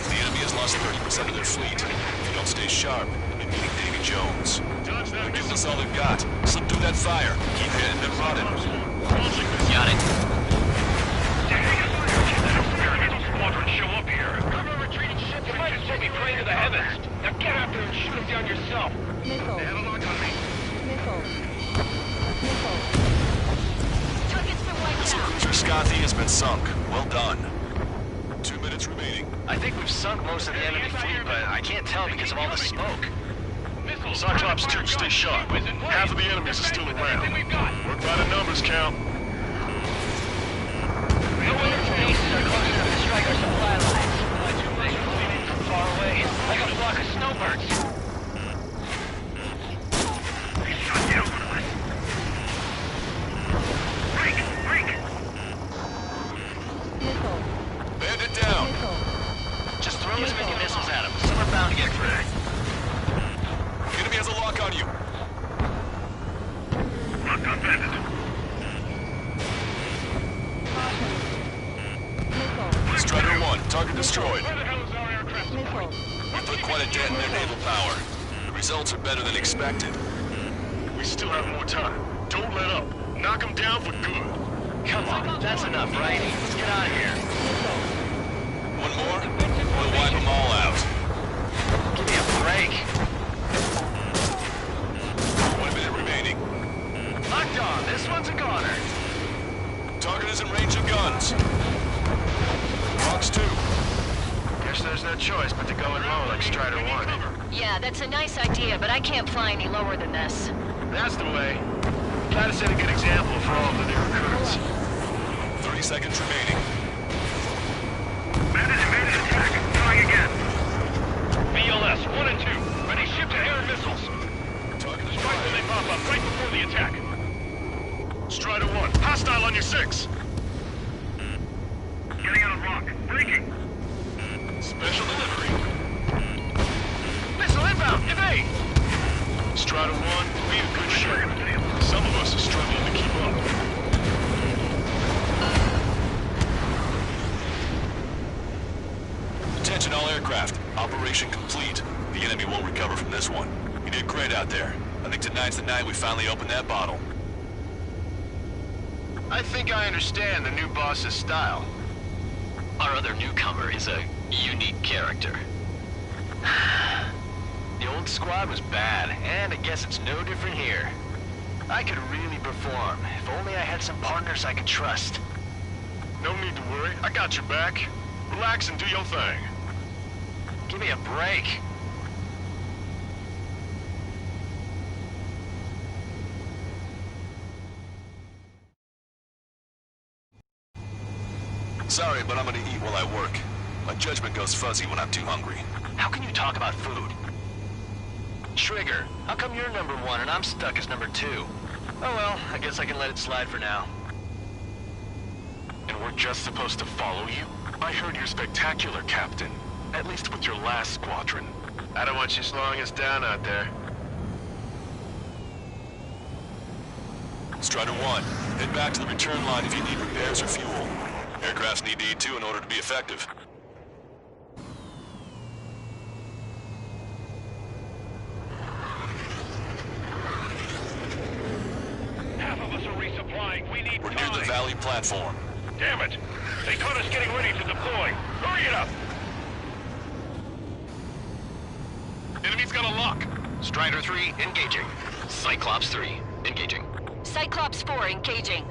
S1: The enemy has lost 30% of their fleet. If you don't stay sharp, you'll be meeting Davy Jones. They're giving us all they've got. Slip through that fire. Keep hitting them running.
S2: Got it.
S8: Experimental squadron show up here. Cover retreating ships. You might as well be praying to the heavens. Now get out there and shoot them down yourself.
S6: Missile.
S8: They have a lock on me.
S6: Missile. Missile.
S7: Target's been wiped
S1: Missile
S7: out.
S1: cruiser Scothy has been sunk. Well done. 2 minutes remaining.
S2: I think we've sunk most of the enemy fleet, but I can't tell because of all the smoke.
S4: Cyclops 2, stay sharp. Half of the enemies are still around. Work by the numbers, Count.
S2: No bases are close enough to strike our supply lines. They bleeding from far away, like a flock of snowbirds.
S6: Missile.
S4: Bandit down.
S6: Missile.
S2: Just throw as many missiles at them. Some are bound to get through.
S4: Enemy has a lock on you.
S8: Lock on Bandit.
S6: Missile.
S4: Strider 1, target destroyed.
S8: Where the hell is our aircraft?
S6: Missile.
S4: We put quite a dent in their naval power. The results are better than expected. We still have more time. Don't let up. Knock them down for good.
S2: Come on, that's enough, right? Let's get out of here.
S4: One more? We'll wipe them all out.
S2: Give me a break.
S4: 1 minute remaining.
S2: Locked on. This one's a goner.
S4: Target is in range of guns. Fox 2.
S5: Guess there's no choice but to go in low like Strider 1.
S7: Yeah, that's a nice idea, but I can't fly any lower than this.
S5: That's the way. Gotta set a good example for all the new recruits.
S4: 30 seconds remaining.
S8: Bandit attack. Trying again. BLS 1 and 2. Ready ship-to-air missiles.
S4: Target is
S8: Strike when they pop up, right before the attack.
S4: Strider 1, hostile on your 6.
S8: Getting out of rock. Breaking.
S4: Special delivery.
S2: Missile inbound. Evade.
S4: Strider 1, be a good shot. Some of us are struggling to keep up. Attention all aircraft. Operation complete. The enemy won't recover from this one. You did great out there. I think tonight's the night we finally open that bottle.
S5: I think I understand the new boss's style.
S2: Our other newcomer is a unique character. The old squad was bad, and I guess it's no different here. I could really perform, if only I had some partners I could trust.
S4: No need to worry. I got your back. Relax and do your thing.
S2: Give me a break.
S4: Sorry, but I'm gonna eat while I work. My judgment goes fuzzy when I'm too hungry.
S2: How can you talk about food? Trigger, how come you're number 1 and I'm stuck as number 2? Oh well, I guess I can let it slide for now.
S4: And we're just supposed to follow you? I heard you're spectacular, Captain. At least with your last squadron.
S5: I don't want you slowing us down out there.
S4: Strider 1, head back to the return line if you need repairs or fuel. Aircrafts need to eat too in order to be effective.
S8: Half of us are resupplying. We need
S4: We're
S8: time.
S4: near the Valley platform.
S8: Damn it. They caught us getting ready to deploy. Hurry it up.
S4: Enemy's got a lock.
S2: Strider 3, engaging. Cyclops 3, engaging.
S7: Cyclops 4 engaging.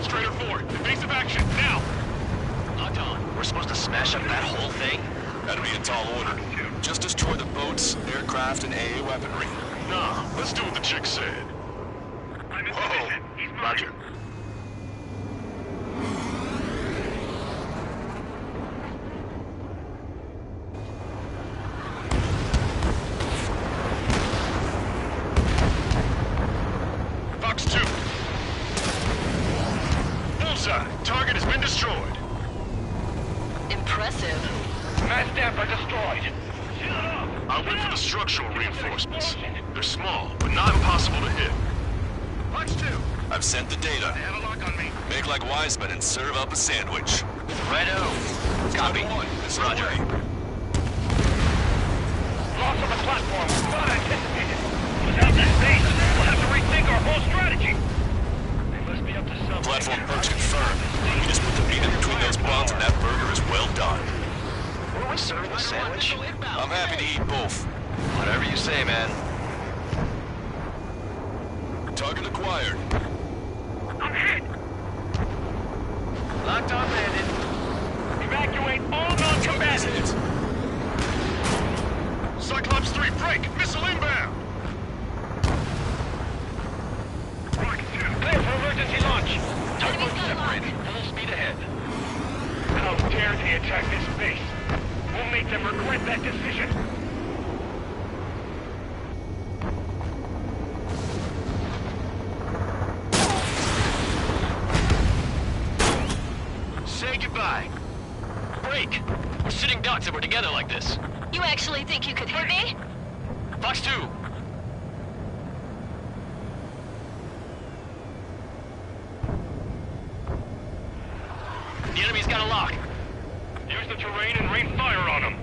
S4: Strider 4, evasive action, now!
S2: Locked on. We're supposed to smash up that whole thing?
S4: That'd be a tall order. Just destroy the boats, aircraft, and AA weaponry. Nah, let's do what the chick said.
S8: I'm in
S4: Whoa,
S8: position. He's moving.
S4: Roger. Fox 2. Bullseye, target has been destroyed.
S7: Impressive.
S8: Mass damper destroyed.
S4: I went for the structural reinforcements. They're small, but not impossible to hit.
S5: Fox 2.
S4: I've sent the data.
S8: They have a lock on me.
S4: Make like Wiseman and serve up a sandwich.
S2: Righto. Copy. Roger.
S8: Loss of the platform. Not anticipated. Without this base, we'll have to rethink our whole strategy. They must be up to something.
S4: Platform perch confirmed. You just put the meat in between those buns and that burger is well done.
S2: What are we serving, a sandwich?
S4: I'm happy to eat both.
S2: Whatever you say, man.
S4: Target acquired.
S8: I'm hit!
S2: Locked on landed.
S8: Evacuate all non-combatants!
S4: Cyclops 3, break! Missile inbound!
S8: Clear for emergency launch!
S7: Enemy's got lock.
S2: Full speed ahead.
S8: How dare they attack this base? We'll make them regret that decision!
S2: Say goodbye. Break! We're sitting ducks if we're together like this.
S7: You actually think you could hit me?
S2: Fox 2! The enemy's got a lock.
S8: Use the terrain and rain fire on them!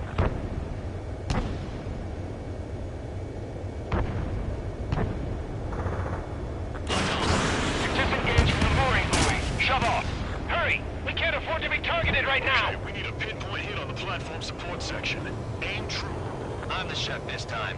S8: Disengage from the mooring buoy! Shove off! Hurry! We can't afford to be targeted right now!
S4: Okay, we need a pinpoint hit on the platform support section. Aim true.
S2: I'm the chef this time.